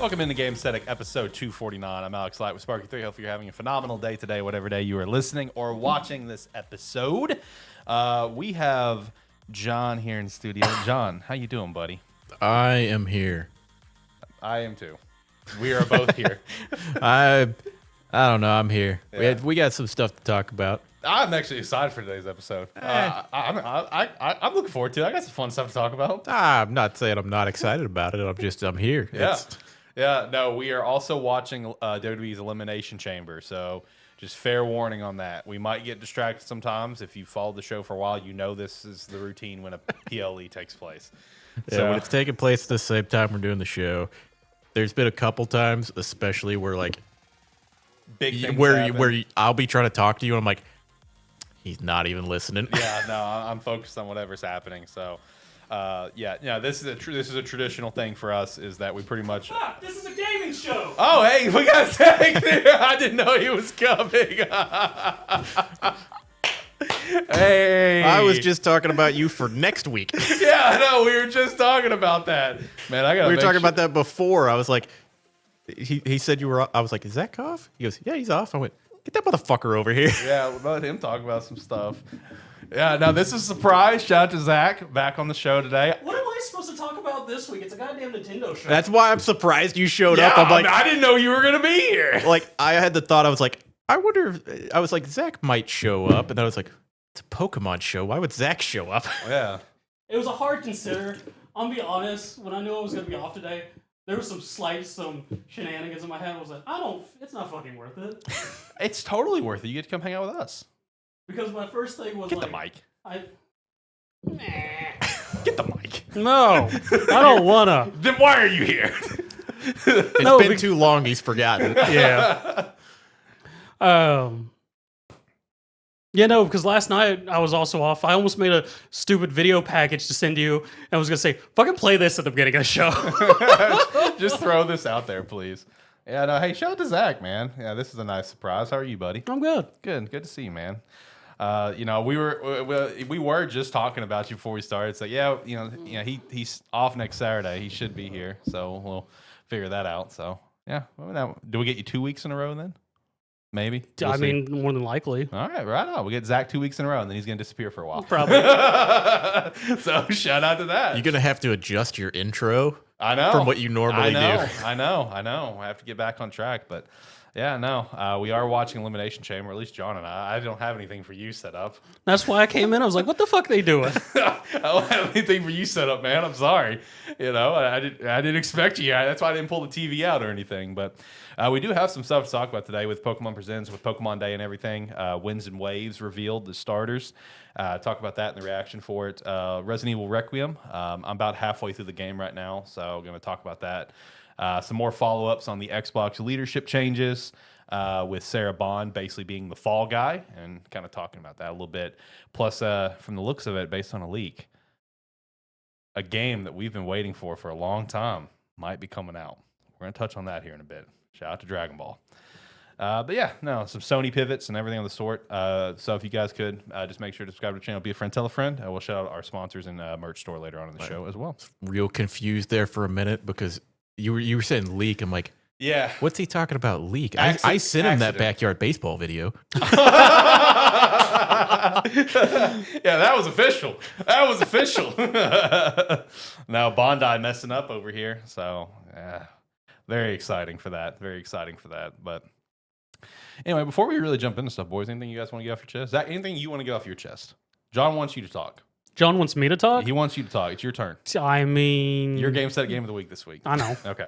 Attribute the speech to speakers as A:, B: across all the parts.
A: Welcome into Gamesthetic, episode 249. I'm Alex Light with Sparky3. Hopefully you're having a phenomenal day today, whatever day you are listening or watching this episode. We have John here in studio. John, how you doing, buddy?
B: I am here.
A: I am too. We are both here.
B: I don't know. I'm here.
A: Yeah.
B: We got some stuff to talk about.
A: I'm actually excited for today's episode. I'm looking forward to it. I got some fun stuff to talk about.
B: I'm not saying I'm not excited about it. I'm here.
A: Yeah, no, we are also watching WWE's Elimination Chamber, so just fair warning on that. We might get distracted sometimes. If you followed the show for a while, you know this is the routine when a PLE takes place.
B: Yeah,
A: So
B: when it's taking place at the same time we're doing the show, there's been a couple times, especially where
A: big things happen.
B: where I'll be trying to talk to you and I'm like, he's not even listening.
A: Yeah, no, I'm focused on whatever's happening. So, this is a traditional thing for us is that we pretty much.
C: This is a gaming show.
A: Oh, hey, we got Zach there. I didn't know he was coming. Hey,
B: I was just talking about you for next week.
A: Yeah, I know. We were just talking about that, man.
B: We were talking about that before. I was like, he said you were. I was like, is Zach off? He goes, yeah, he's off. I went, get that motherfucker over here.
A: Yeah, we'll let him talk about some stuff. Yeah, now this is a surprise. Shout out to Zach back on the show today.
C: What am I supposed to talk about this week? It's a goddamn Nintendo show.
B: That's why I'm surprised you showed
A: Yeah,
B: up. I'm like,
A: I didn't know you were gonna be here.
B: like I had the thought. I was like, I wonder. I was like, Zach might show up, and then I was like, it's a Pokemon show. Why would Zach show up?
A: Yeah.
C: It was a hard consider. I'll be honest. When I knew I was going to be off today, there was some shenanigans in my head. I was like, it's not fucking worth it.
A: It's totally worth it. You get to come hang out with us.
C: Because my first thing was
A: Get
C: like,
A: the mic.
C: Get
A: the mic.
C: No, I don't wanna.
A: Then why are you here?
B: It's been too long. He's forgotten.
C: Yeah. Yeah, no, because last night I was also off. I almost made a stupid video package to send you, and I was gonna say, "Fucking play this at the beginning of the show."
A: Just throw this out there, please. Yeah, no. Hey, shout out to Zach, man. Yeah, this is a nice surprise. How are you, buddy?
C: I'm good.
A: Good to see you, man. We were just talking about you before we started. So he's off next Saturday. He should be here, so we'll figure that out. So yeah, do we get you 2 weeks in a row then? Maybe.
C: We'll see. More than likely.
A: All right, right on. We get Zach 2 weeks in a row, and then he's gonna disappear for a while.
C: Probably.
A: So shout out to that.
B: You're gonna have to adjust your intro.
A: I know
B: from what you normally do.
A: I know. I have to get back on track, but. Yeah, no, we are watching Elimination Chamber, at least John and I. I don't have anything for you set up.
C: That's why I came in. I was like, what the fuck are they doing?
A: I don't have anything for you set up, man. I'm sorry. I didn't expect you. That's why I didn't pull the TV out or anything. But we do have some stuff to talk about today with Pokemon Presents, with Pokemon Day and everything. Winds and Waves revealed the starters. Talk about that and the reaction for it. Resident Evil Requiem. I'm about halfway through the game right now, so I'm going to talk about that. Some more follow-ups on the Xbox leadership changes with Sarah Bond basically being the fall guy and kind of talking about that a little bit. Plus, from the looks of it, based on a leak, a game that we've been waiting for a long time might be coming out. We're going to touch on that here in a bit. Shout out to Dragon Ball. But yeah, no, some Sony pivots and everything of the sort. So if you guys could just make sure to subscribe to the channel, be a friend, tell a friend. We'll shout out our sponsors and merch store later on in the show as well.
B: Real confused there for a minute because you were saying leak. I'm like,
A: yeah.
B: What's he talking about leak? I sent him that backyard baseball video.
A: Yeah, that was official. Now Bondi messing up over here. So yeah, very exciting for that. But anyway, before we really jump into stuff, boys, anything you guys want to get off your chest? Zach, anything you want to get off your chest? John wants you to talk.
C: John wants me to talk?
A: He wants you to talk. It's your turn.
C: I mean...
A: Your Gamesthetic game of the week this week.
C: I know.
A: Okay.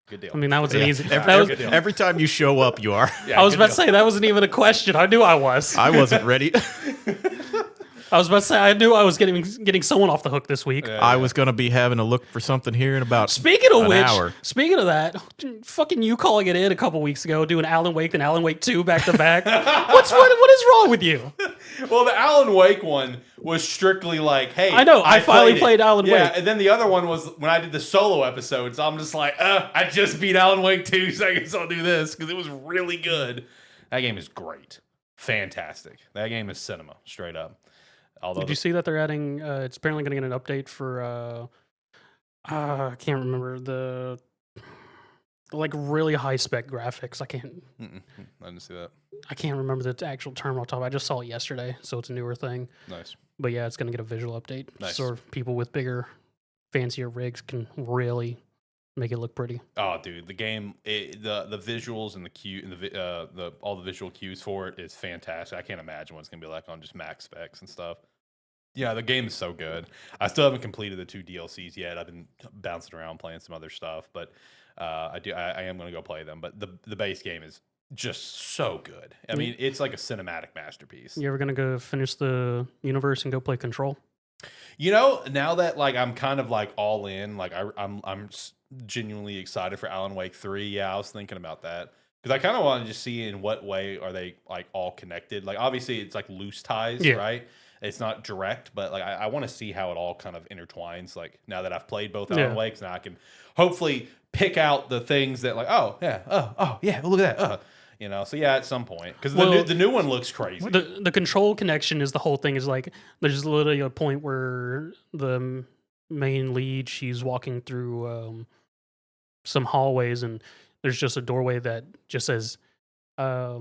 A: Good deal.
C: I mean, that was an easy...
B: Every time you show up, you are.
A: Yeah,
C: I was about to say, that wasn't even a question. I knew I was.
B: I wasn't ready.
C: I was about to say, I knew I was getting someone off the hook this week.
B: I was going to be having a look for something here in about
C: Speaking of
B: hour.
C: Speaking of that, fucking you calling it in a couple weeks ago, doing Alan Wake and Alan Wake 2 back to back. What is wrong with you?
A: Well, the Alan Wake one was strictly like, hey,
C: I know, I finally played Alan Wake.
A: Yeah, and then the other one was when I did the solo episodes, I'm just like, I just beat Alan Wake 2, so I guess I'll do this, because it was really good. That game is great. Fantastic. That game is cinema, straight up.
C: Did you see that they're adding, it's apparently going to get an update for, I can't remember, like really high spec graphics.
A: I didn't see that.
C: I can't remember the actual term off the top. I just saw it yesterday, so it's a newer thing.
A: Nice.
C: But yeah, it's gonna get a visual update,
A: Nice.
C: so people with bigger, fancier rigs can really make it look pretty.
A: Oh, dude, the game, the visuals and the cue and the all the visual cues for it is fantastic. I can't imagine what it's gonna be like on just max specs and stuff. Yeah, the game is so good. I still haven't completed the 2 DLCs yet. I've been bouncing around playing some other stuff, but I am gonna go play them. But the base game is just so good. I mean, it's like a cinematic masterpiece.
C: You ever gonna go finish the universe and go play Control?
A: You know, now that like I'm kind of like all in, like I'm genuinely excited for Alan Wake 3. Yeah, I was thinking about that because I kind of want to just see in what way are they like all connected. Like obviously it's like loose ties, right? It's not direct, but like I want to see how it all kind of intertwines. Like now that I've played both Alan Wakes, now I can hopefully pick out the things that like oh yeah, look at that. You know, so yeah, at some point, because the new one looks crazy.
C: The Control connection is the whole thing. Is like there's literally a point where the main lead, she's walking through some hallways, and there's just a doorway that just says, I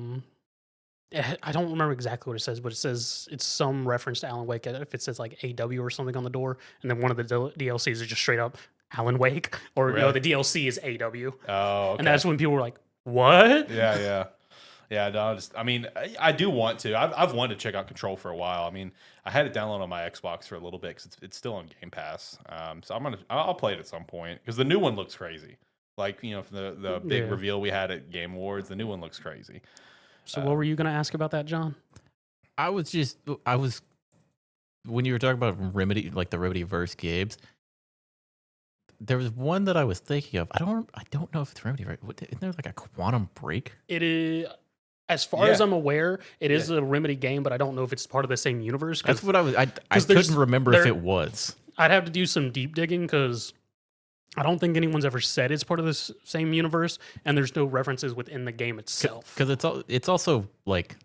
C: don't remember exactly what it says, but it says it's some reference to Alan Wake. If it says like AW or something on the door, and then one of the DLCs is just straight up Alan Wake, or no, the DLC is AW.
A: Oh, okay.
C: And that's when people were like, "What?"
A: Yeah. No, I mean, I do want to. I've wanted to check out Control for a while. I mean, I had it downloaded on my Xbox for a little bit because it's still on Game Pass. So I'll play it at some point because the new one looks crazy. Like the big reveal we had at Game Awards, the new one looks crazy.
C: So what were you going to ask about that, John?
B: I was when you were talking about Remedy, like the Remedyverse games. There was one that I was thinking of. I don't know if it's Remedy, right? Isn't there like a Quantum Break?
C: It is, as far as I'm aware, it is a Remedy game, but I don't know if it's part of the same universe.
B: That's what I couldn't remember if it was.
C: I'd have to do some deep digging because I don't think anyone's ever said it's part of this same universe, and there's no references within the game itself.
B: Because it's also like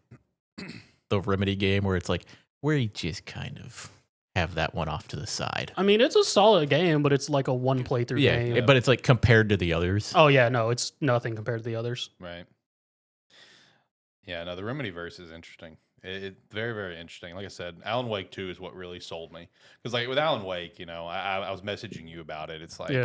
B: the Remedy game where it's like where you just kind of have that one off to the side.
C: I mean, it's a solid game, but it's like a one playthrough game.
B: Yeah, but it's like compared to the others.
C: Oh yeah, no, it's nothing compared to the others.
A: Right. Yeah, no, the Remedyverse is interesting. It's very, very interesting. Like I said, Alan Wake 2 is what really sold me. Because like with Alan Wake, I was messaging you about it. It's like,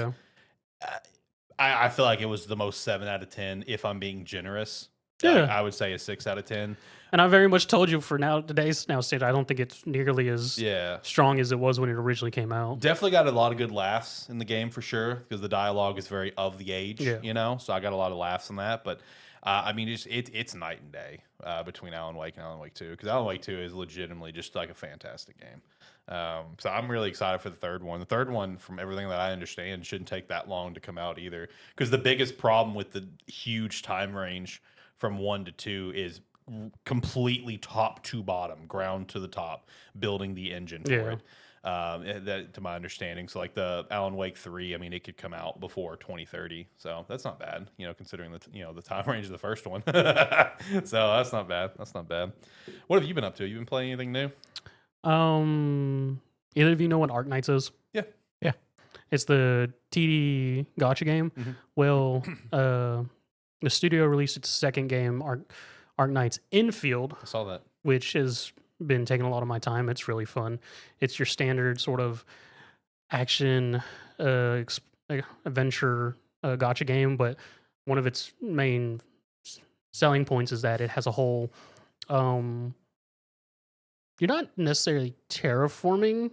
A: I feel like it was the most 7 out of 10 if I'm being generous.
C: Yeah.
A: I would say a 6 out of 10.
C: And I very much told you for today's state, I don't think it's nearly as strong as it was when it originally came out.
A: Definitely got a lot of good laughs in the game for sure, because the dialogue is very of the age, so I got a lot of laughs on that. But I mean, it's night and day between Alan Wake and Alan Wake 2, because Alan Wake 2 is legitimately just like a fantastic game. So I'm really excited for the third one. The third one, from everything that I understand, shouldn't take that long to come out either, because the biggest problem with the huge time range from 1 to 2 is completely top to bottom, ground to the top, building the engine for it. That, to my understanding, so like the Alan Wake 3, I mean, it could come out before 2030, so that's not bad, considering the time range of the first one. So that's not bad. What have you been up to? You been playing anything new?
C: Either of you know what Arknights is?
A: Yeah.
C: It's the TD gacha game.
A: Mm-hmm.
C: Well, the studio released its second game, Arknights Infield.
A: I saw that.
C: Which has been taking a lot of my time. It's really fun. It's your standard sort of action adventure gacha game, but one of its main selling points is that it has a whole you're not necessarily terraforming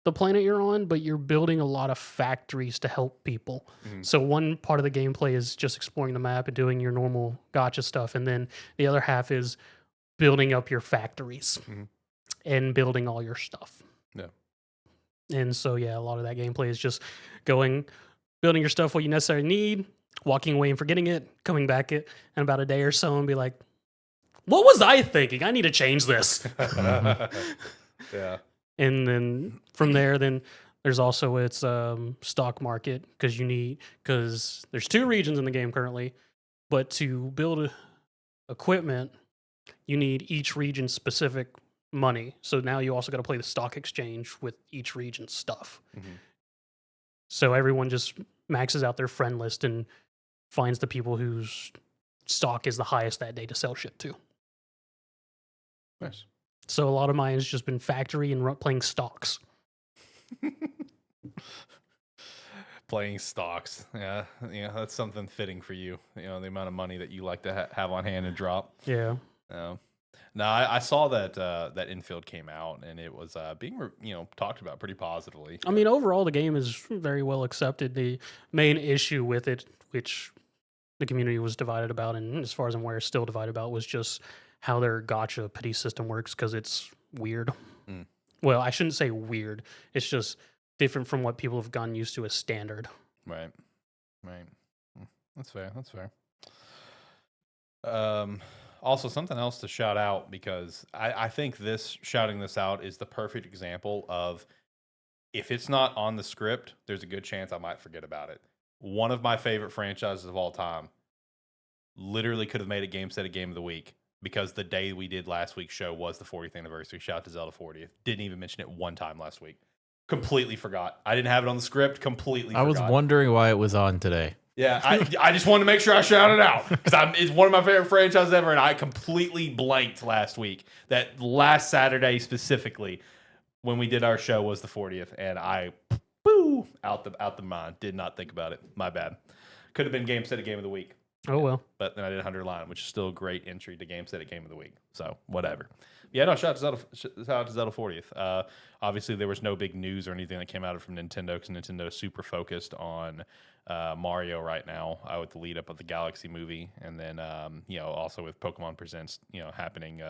C: the planet you're on, but you're building a lot of factories to help people. Mm-hmm. So one part of the gameplay is just exploring the map and doing your normal gacha stuff, and then the other half is building up your factories and building all your stuff.
A: Yeah.
C: And so, a lot of that gameplay is just building your stuff, what you necessarily need, walking away and forgetting it, coming back in about a day or so and be like, what was I thinking? I need to change this.
A: Yeah.
C: And then from there, there's also its stock market, because there's 2 regions in the game currently, but to build equipment, you need each region specific money. So now you also got to play the stock exchange with each region's stuff. Mm-hmm. So everyone just maxes out their friend list and finds the people whose stock is the highest that day to sell shit to.
A: Nice.
C: So a lot of mine has just been factory and playing stocks.
A: Playing stocks. Yeah, that's something fitting for you. The amount of money that you like to have on hand and drop.
C: Yeah.
A: No, I saw that Infield came out, and it was being talked about pretty positively.
C: I mean, overall, the game is very well accepted. The main issue with it, which the community was divided about, and as far as I'm aware, still divided about, was just how their gacha pity system works, because it's weird.
A: Mm.
C: Well, I shouldn't say weird. It's just different from what people have gotten used to as standard.
A: Right. That's fair. Also, something else to shout out, because I think shouting this out is the perfect example of, if it's not on the script, there's a good chance I might forget about it. One of my favorite franchises of all time literally could have made a Gamestetic Game of the Week, because the day we did last week's show was the 40th anniversary. Shout out to Zelda 40th. Didn't even mention it one time last week. Completely forgot. I didn't have it on the script. Completely forgot.
B: I was wondering why it was on today.
A: Yeah, I just wanted to make sure I shouted out, because it's one of my favorite franchises ever, and I completely blanked last week. That last Saturday specifically, when we did our show, was the 40th, and I out the mind. Did not think about it. My bad. Could have been Gamestetic Game of the Week.
C: Oh well.
A: But then I did 100 line, which is still a great entry to Gamestetic Game of the Week. So whatever. Yeah, no, shout out to Zelda 40th. Obviously, there was no big news or anything that came out from Nintendo, because Nintendo is super focused on Mario right now, with the lead up of the Galaxy movie, and then also with Pokemon Presents happening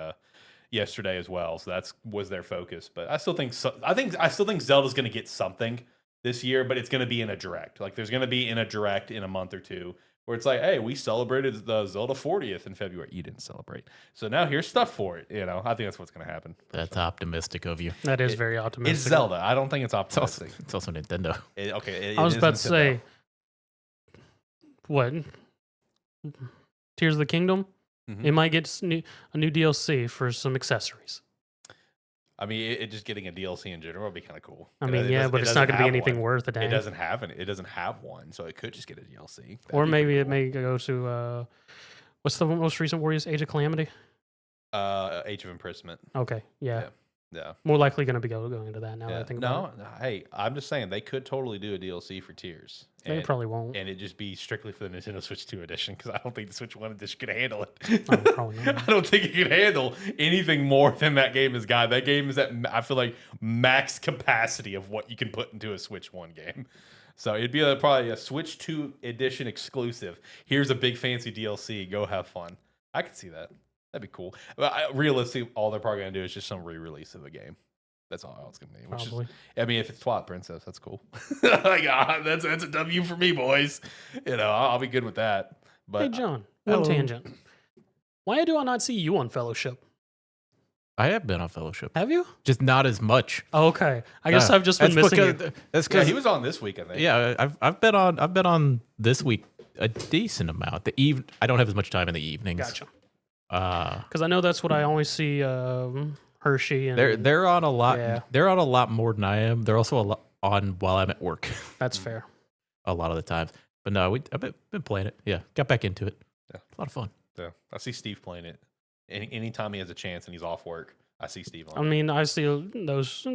A: yesterday as well. So that was their focus. But I still think Zelda's going to get something this year, but it's going to be in a direct. Like, there's going to be in a direct in a month or two, where it's like, hey, we celebrated the Zelda 40th in February. You didn't celebrate. So now here's stuff for it. I think that's what's going to happen.
B: That's optimistic of you.
C: That is very optimistic.
A: It's Zelda. I don't think it's optimistic.
B: It's also Nintendo.
C: I was about to say, what? Tears of the Kingdom?
A: Mm-hmm.
C: It might get a new DLC for some accessories.
A: I mean, it just getting a DLC in general would be kind of cool.
C: I mean, yeah, but it's not going to be anything worth a damn.
A: It doesn't have one, so it could just get a DLC.
C: Or maybe it may go to what's the most recent Warriors? Age of Calamity?
A: Age of Imprisonment.
C: Okay, yeah.
A: Yeah.
C: More likely going to be going to that now.
A: Yeah.
C: That I think about it.
A: Hey, I'm just saying they could totally do a DLC for Tears.
C: They probably won't.
A: And it just be strictly for the Nintendo Switch 2 edition, because I don't think the Switch 1 edition could handle it.
C: Oh, probably not.
A: I don't think it could handle anything more than that game has got. That game is at, I feel like, max capacity of what you can put into a Switch 1 game. So it'd be probably a Switch 2 edition exclusive. Here's a big fancy DLC. Go have fun. I could see that. That'd be cool. But realistically, all they're probably going to do is just some re-release of a game. That's all it's going to be.
C: Probably.
A: I mean, if it's Twilight Princess, that's cool. That's a W for me, boys. I'll be good with that. But
C: hey, John, one tangent. Why do I not see you on Fellowship?
B: I have been on Fellowship.
C: Have you?
B: Just not as much.
C: Oh, okay. I guess I've just been missing you.
B: That's because
A: he was on this week, I think.
B: Yeah, I've been on this week a decent amount. I don't have as much time in the evenings.
C: Gotcha. Because I know that's what I always see. Hershey and
B: they're on a lot.
C: Yeah.
B: They're on a lot more than I am. They're also a lot on while I'm at work.
C: That's fair.
B: A lot of the times, but no, I've been playing it. Yeah, got back into it.
A: Yeah,
B: a lot of fun.
A: Yeah, I see Steve playing it. Anytime he has a chance and he's off work, I see Steve on.
C: I mean, I see those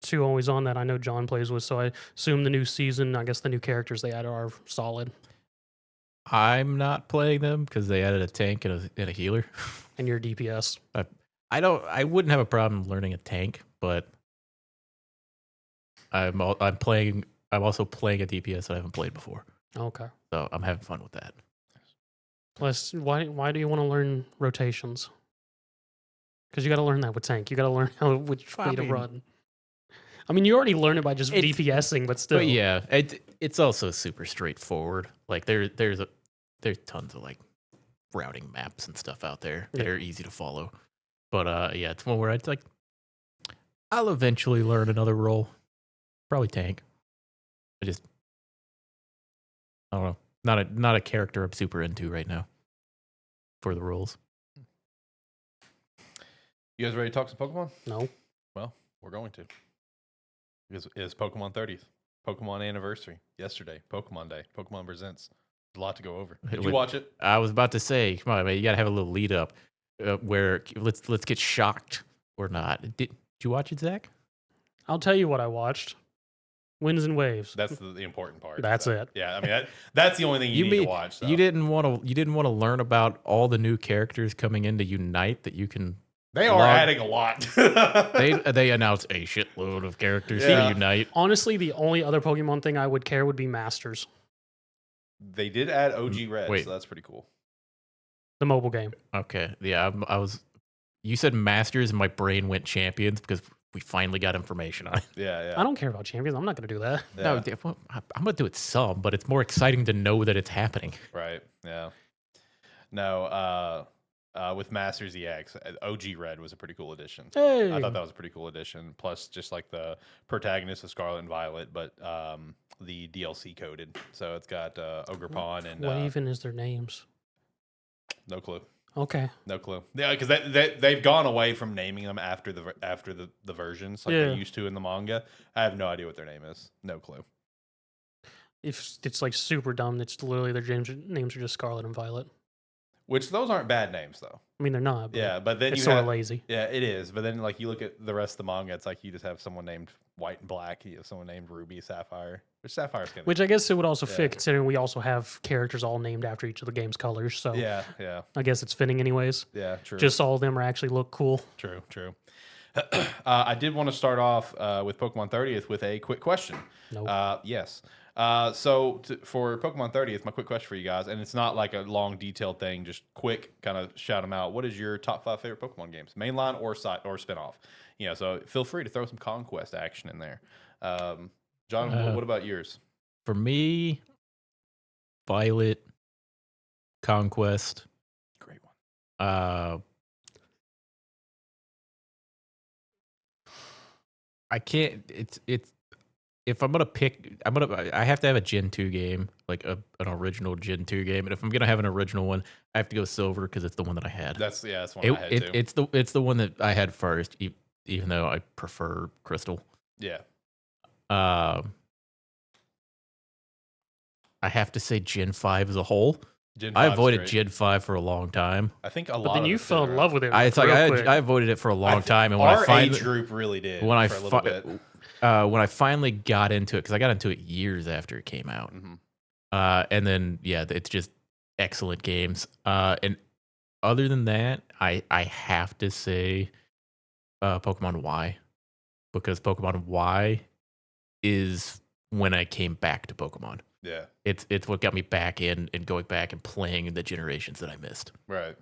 C: two always on that I know John plays with, so I assume the new season, I guess the new characters they added are solid.
B: I'm not playing them because they added a tank and a healer.
C: And your DPS.
B: I wouldn't have a problem learning a tank, but I'm also playing a DPS that I haven't played before.
C: Okay.
B: So I'm having fun with that.
C: Plus, why do you want to learn rotations? Because you got to learn that with tank. You got to learn which way to run. I mean, you already learn it by just DPSing, but still.
B: But yeah, it's also super straightforward. Like there's tons of like routing maps and stuff out there that are easy to follow. But yeah, it's one where I'll eventually learn another role. Probably tank. I don't know. Not a character I'm super into right now for the roles.
A: You guys ready to talk some Pokemon?
C: No.
A: Well, we're going to. It's Pokemon 30th. Pokemon anniversary. Yesterday. Pokemon Day. Pokemon Presents. A lot to go over. Did you watch it?
B: I was about to say, come on, man, you gotta have a little lead up where let's get shocked or not. Did you watch it, Zach?
C: I'll tell you what I watched. Winds and Waves.
A: That's the important part.
C: That's it.
A: Yeah, I mean that's the only thing you need to watch. So.
B: You didn't want to learn about all the new characters coming in to Unite that you can.
A: They are adding a lot.
B: they announced a shitload of characters to Unite.
C: Honestly, the only other Pokemon thing I would care would be Masters.
A: They did add OG Red, so that's pretty cool.
C: The mobile game.
B: Okay, yeah, I was. You said Masters, and my brain went Champions because we finally got information on it.
A: Yeah.
C: I don't care about Champions. I'm not going to do that.
A: Yeah.
B: No, well, I'm going to do it some, but it's more exciting to know that it's happening.
A: Right. Yeah. No. With Masters EX, OG Red was a pretty cool addition.
C: Hey.
A: I thought that was a pretty cool addition. Plus, just like the protagonist of Scarlet and Violet, but the DLC coded, so it's got Ogerpon and
C: what even is their names?
A: No clue.
C: Okay.
A: No clue. Yeah, because they've gone away from naming them after the versions like they used to in the manga. I have no idea what their name is. No clue.
C: If it's like super dumb, it's literally their names are just Scarlet and Violet.
A: Which those aren't bad names though.
C: I mean, they're not. But
A: yeah, but then
C: it's sort of lazy.
A: Yeah, it is. But then like you look at the rest of the manga, it's like you just have someone named White and Black. You have someone named Ruby, Sapphire.
C: Which I guess it would also fit, considering we also have characters all named after each of the game's colors. So
A: yeah.
C: I guess it's fitting anyways.
A: Yeah, true.
C: Just all of them are actually look cool.
A: True. I did want to start off with Pokemon 30th with a quick question.
C: Nope.
A: Yes. For Pokemon 30th, my quick question for you guys, and it's not like a long, detailed thing, just quick, kind of shout them out. What is your top 5 favorite Pokemon games, mainline or spinoff? So feel free to throw some Conquest action in there. John, what about yours?
B: For me, Violet, Conquest,
A: great one.
B: I can't. It's. If I'm gonna pick, I have to have a Gen 2 game, like an original Gen 2 game. And if I'm gonna have an original one, I have to go Silver because it's the one that I had.
A: That's one I had too.
B: It's the one that I had first, even though I prefer Crystal.
A: Yeah.
B: I have to say Gen 5 as a whole.
A: I
B: avoided Gen 5 for a long time.
A: I think a lot.
C: But then you fell in love with it.
B: I avoided it for a long time, and when
A: our age group really did. When
B: I finally got into it, because I got into it years after it came out, and then it's just excellent games. And other than that, I have to say Pokemon Y, because Pokemon Y is when I came back to Pokemon.
A: Yeah,
B: it's what got me back in and going back and playing the generations that I missed.
A: Right.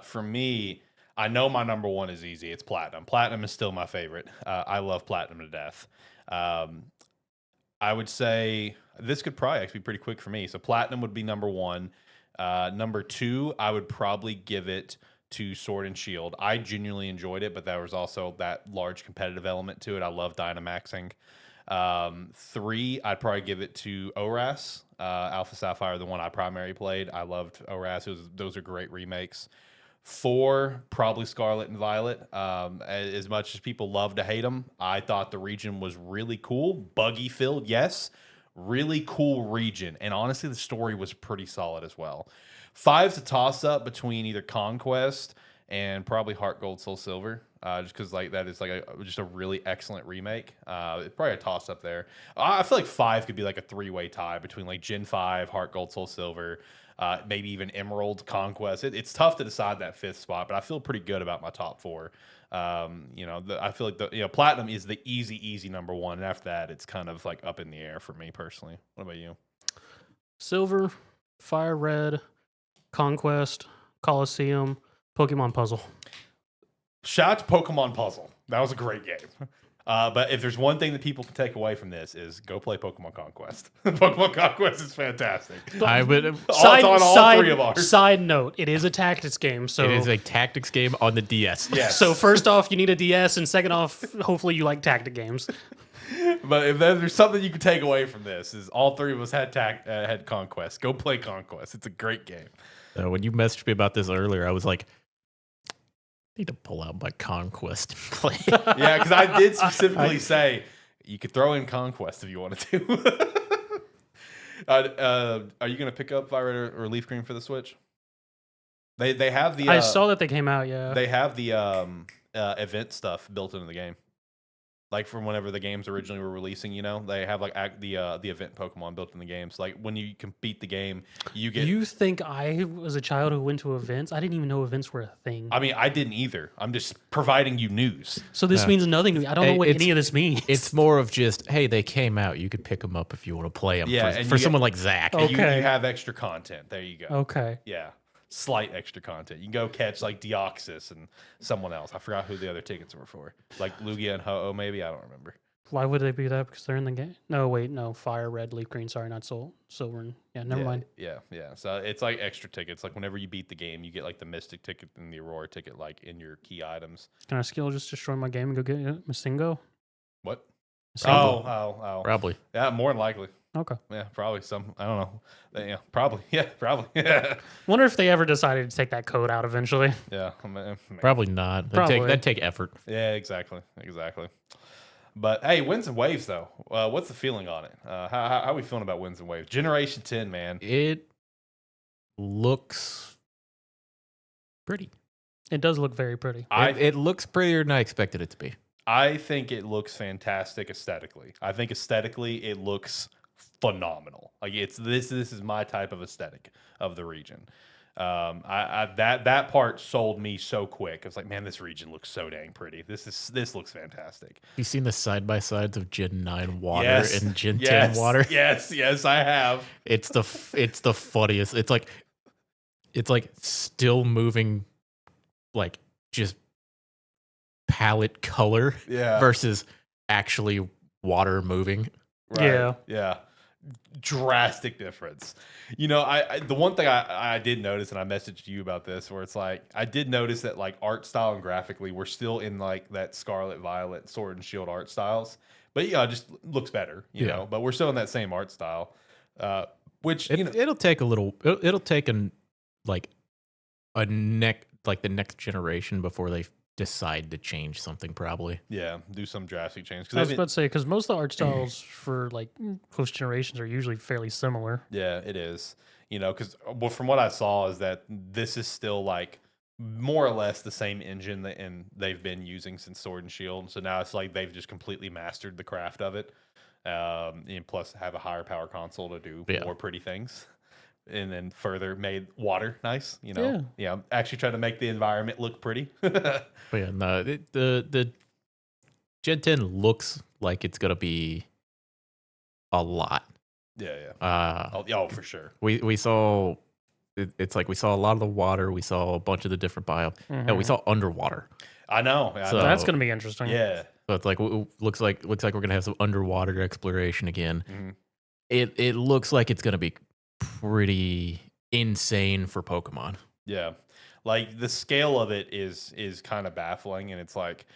A: For me, I know my number one is easy. It's Platinum. Platinum is still my favorite. I love Platinum to death. I would say this could probably actually be pretty quick for me. So Platinum would be number one. Number two, I would probably give it to Sword and Shield. I genuinely enjoyed it, but there was also that large competitive element to it. I love Dynamaxing. 3, I'd probably give it to ORAS, Alpha Sapphire, the one I primarily played. I loved ORAS. Those are great remakes. 4, probably Scarlet and Violet. As much as people love to hate them, I thought the region was really cool. Buggy filled, yes. Really cool region. And honestly, the story was pretty solid as well. 5's a toss-up between either Conquest and probably Heart Gold, Soul Silver. Just because that is just a really excellent remake. It's probably a toss up there. I feel like 5 could be like a 3-way tie between like Gen 5, Heart Gold, Soul Silver, maybe even Emerald, Conquest. It's tough to decide that 5th spot, but I feel pretty good about my top 4. I feel like Platinum is the easy number one, and after that, it's kind of like up in the air for me personally. What about you?
C: Silver, Fire Red, Conquest, Coliseum, Pokemon Puzzle.
A: Shout out to Pokemon Puzzle. That was a great game. But if there's one thing that people can take away from this is go play Pokemon Conquest. Pokemon Conquest is fantastic.
B: I would
A: on all 3 of ours.
C: Side note, it is a tactics game. So
B: it is a tactics game on the DS.
A: Yes.
C: So first off, you need a DS, and second off, hopefully you like tactic games.
A: But if there's something you can take away from this is all 3 of us had Conquest. Go play Conquest. It's a great game.
B: When you messaged me about this earlier, I was like, need to pull out my Conquest and play.
A: Yeah, because I did specifically say you could throw in Conquest if you wanted to. Are you gonna pick up Violet or Leaf Green for the Switch? They have the
C: I saw that they came out. Yeah.
A: they have the event stuff built into the game. Like from whenever the games originally were releasing, they have like the event Pokemon built in the game. So like when you complete the game, you get.
C: You think I was a child who went to events? I didn't even know events were a thing.
A: I mean, I didn't either. I'm just providing you news.
C: So this means nothing to me. I don't know what any of this means.
B: It's more of just, hey, they came out. You could pick them up if you want to play them.
A: Yeah,
B: for someone like Zach.
C: Okay.
A: You have extra content. There you go.
C: Okay.
A: Yeah. Slight extra content. You can go catch like Deoxys and someone else. I forgot who the other tickets were for. Like Lugia and Ho-Oh, maybe? I don't remember.
C: Why would they be that? Because they're in the game? No, wait, no. Fire, red, leaf green. Sorry, not silver. Yeah, never mind.
A: Yeah. So it's like extra tickets. Like whenever you beat the game, you get like the Mystic ticket and the Aurora ticket like in your key items.
C: Can our skill just destroy my game and go get Masingo?
A: What?
B: Probably.
A: Oh.
B: Probably.
A: Yeah, more than likely.
C: Okay.
A: Yeah, probably some. I don't know. Yeah, probably. Yeah, probably. Yeah.
C: Wonder if they ever decided to take that code out eventually.
A: Yeah.
B: Probably not. That'd take effort.
A: Yeah, exactly. But hey, Winds and Waves though. What's the feeling on it? How are we feeling about Winds and Waves? Generation 10, man.
B: It looks pretty.
C: It does look very pretty.
B: It looks prettier than I expected it to be.
A: I think it looks fantastic aesthetically. I think aesthetically it looks phenomenal. Like this is my type of aesthetic of the region. That part sold me so quick. I was like, man, this region looks so dang pretty. This looks fantastic.
B: You seen the side by sides of Gen 9 water and Gen 10
A: yes,
B: water?
A: Yes, I have.
B: It's the funniest. It's like still moving, like just palette color versus actually water moving.
A: Right. Yeah. Drastic difference. I the one thing I did notice, and I messaged you about this, where it's like I did notice that like art style and graphically we're still in like that Scarlet Violet Sword and Shield art styles, but it just looks better, you know. But we're still in that same art style, which
B: it'll take a little. It'll take the next generation before they decide to change something, probably.
A: Yeah, do some drastic change.
C: I was about to say, because most of the art styles for like post generations are usually fairly similar.
A: Yeah, it is. Because from what I saw is that this is still like more or less the same engine and they've been using since Sword and Shield. So now it's like they've just completely mastered the craft of it. And plus have a higher power console to do more pretty things. And then further made water nice, Yeah, actually trying to make the environment look pretty.
B: But yeah, no, the Gen 10 looks like it's gonna be a lot.
A: Yeah. For sure.
B: We saw it's like we saw a lot of the water. We saw a bunch of the different biomes. And we saw underwater.
A: I know.
C: So that's gonna be interesting.
A: Yeah.
B: So it's like looks like we're gonna have some underwater exploration again. Mm-hmm. It looks like it's gonna be pretty insane for Pokemon.
A: Yeah. Like the scale of it is kind of baffling, and it's like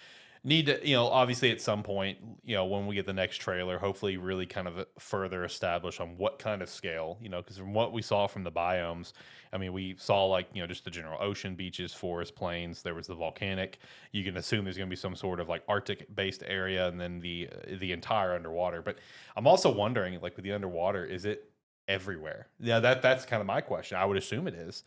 A: need to, obviously at some point, when we get the next trailer, hopefully really kind of further establish on what kind of scale, because from what we saw from the biomes, I mean, we saw like, just the general ocean, beaches, forest, plains. There was the volcanic. You can assume there's going to be some sort of like Arctic based area, and then the entire underwater. But I'm also wondering, like with the underwater, is it everywhere? Yeah, that's kind of my question. I would assume it is,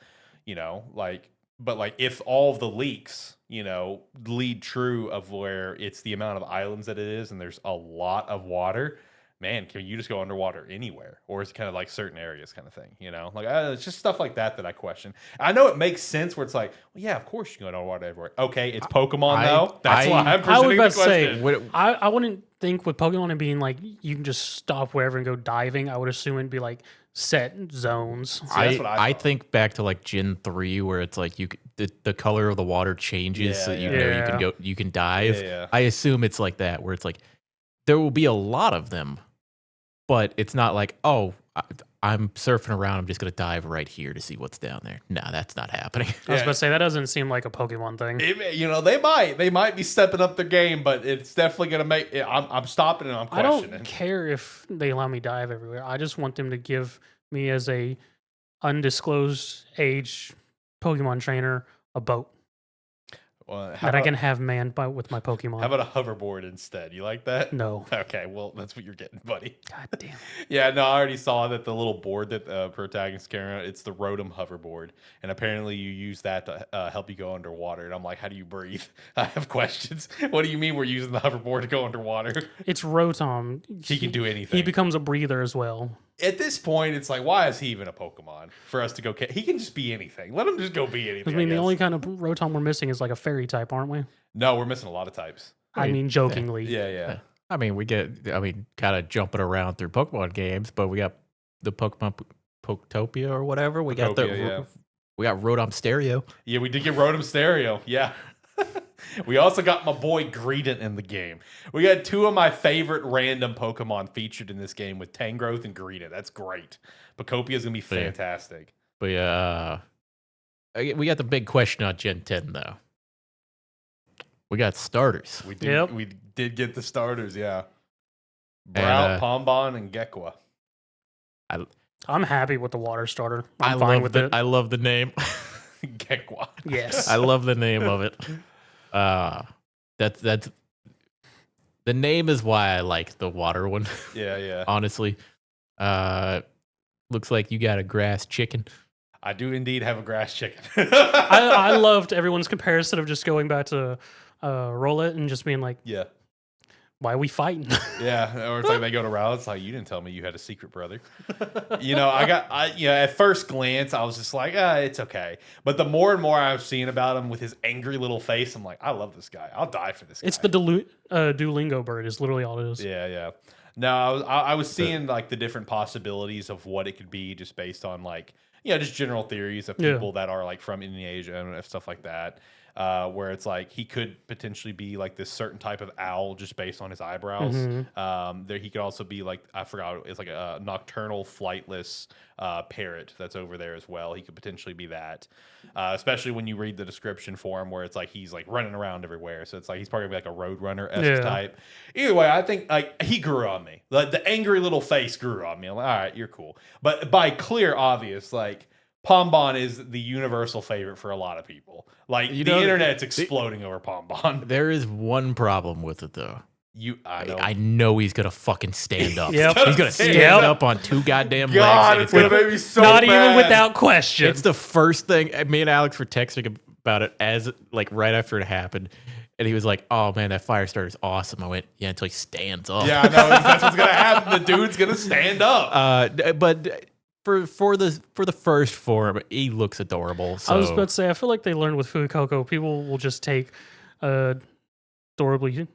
A: but like if all of the leaks, lead true of where it's the amount of islands that it is and there's a lot of water, man, can you just go underwater anywhere? Or is it kind of like certain areas kind of thing, Like it's just stuff like that I question. I know it makes sense where it's like, well, yeah, of course you can go underwater everywhere. Okay, it's Pokemon though. That's why I'm presenting the question.
C: I wouldn't think with Pokemon and being like you can just stop wherever and go diving. I would assume it'd be like set zones.
B: See, I think back to like Gen 3 where it's like the color of the water changes so that you can dive.
A: Yeah.
B: I assume it's like that where it's like there will be a lot of them, but it's not like, oh, I'm surfing around, I'm just going to dive right here to see what's down there. No, that's not happening.
C: I was about to say, that doesn't seem like a Pokemon thing.
A: They might be stepping up their game, but it's definitely going to make it. I'm stopping and I'm questioning.
C: I don't care if they allow me dive everywhere. I just want them to give me as a undisclosed age Pokemon trainer a boat. that I can have manned with my Pokemon.
A: How about a hoverboard instead? You like that?
C: No.
A: Okay, well, that's what you're getting, buddy.
C: God damn it.
A: Yeah, no, I already saw that the little board that the protagonist carrying around, it's the Rotom hoverboard. And apparently you use that to help you go underwater. And I'm like, how do you breathe? I have questions. What do you mean we're using the hoverboard to go underwater?
C: It's Rotom.
A: He can do anything.
C: He becomes a breather as well.
A: At this point, it's like, why is he even a Pokemon for us to go? He can just be anything. Let him just go be anything.
C: I mean, the only kind of Rotom we're missing is like a fairy type, aren't we?
A: No, we're missing a lot of types.
C: I mean, jokingly.
A: Yeah.
B: I mean, kind of jumping around through Pokemon games, but we got the Pokemon Poketopia or whatever. We got we got Rotom Stereo.
A: Yeah, we did get Rotom Stereo. Yeah. We also got my boy Greedent in the game. We got two of my favorite random Pokemon featured in this game with Tangrowth and Greedent. That's great. Pokopia is going to be fantastic.
B: But yeah, we got the big question on Gen 10, though. We got starters.
A: We did get the starters, yeah. Brout, Pombon, and Gekwa.
C: I'm happy with the water starter. I'm fine with it.
B: I love the name.
A: Gekwa.
C: Yes.
B: I love the name of it. That's the name is why I like the water one.
A: Yeah.
B: Honestly. Looks like you got a grass chicken.
A: I do indeed have a grass chicken.
C: I loved everyone's comparison of just going back to Rowlet and just being like,
A: yeah.
C: Why are we fighting?
A: Yeah, or it's like they go to Rowlet. It's like, you didn't tell me you had a secret brother. At first glance, I was just like, it's okay. But the more and more I've seen about him with his angry little face, I'm like, I love this guy. I'll die for this guy.
C: It's the Duolingo bird is literally all it is.
A: Yeah. No, I was seeing like the different possibilities of what it could be just based on like, just general theories of people that are like from Indonesia and stuff like that. Where it's like he could potentially be like this certain type of owl just based on his eyebrows. There he could also be like, I forgot, it's like a nocturnal flightless parrot that's over there as well. He could potentially be that, especially when you read the description for him where it's like he's like running around everywhere. So it's like he's probably like a Roadrunner-esque type. Either way, I think like he grew on me. Like the angry little face grew on me. I'm like, all right, you're cool. But by clear obvious, like Pombon is the universal favorite for a lot of people. Like the internet's exploding over Pombon.
B: There is one problem with it though.
A: I
B: know he's gonna fucking stand up.
C: Yep.
B: He's gonna stand up on two goddamn legs.
A: It's gonna make me so
C: Not
A: mad.
C: even without question.
B: It's the first thing. Me and Alex were texting about it as like right after it happened, and he was like, "Oh man, that fire starter is awesome." I went, "Yeah," until he stands up.
A: Yeah, I know that's what's gonna happen. The dude's gonna stand up.
B: But for the first form, he looks adorable. So.
C: I was about to say, I feel like they learned with Fuecoco, people will just take adorably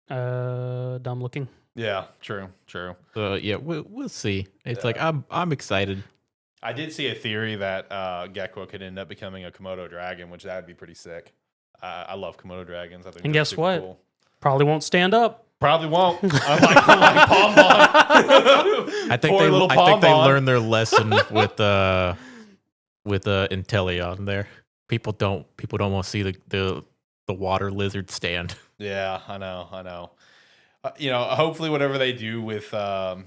C: dumb looking.
A: Yeah, true.
B: So yeah, we'll see. It's like I'm excited.
A: I did see a theory that Gekko could end up becoming a Komodo dragon, which that would be pretty sick. I love Komodo dragons. I think.
C: And
A: they're
C: guess
A: super
C: what?
A: Cool.
C: Probably won't stand up.
A: Probably won't. Unlike Pombon.
B: I think they learned their lesson with Inteleon there. People don't want to see the water lizard stand.
A: Yeah, I know. Hopefully whatever they do with Gekwa,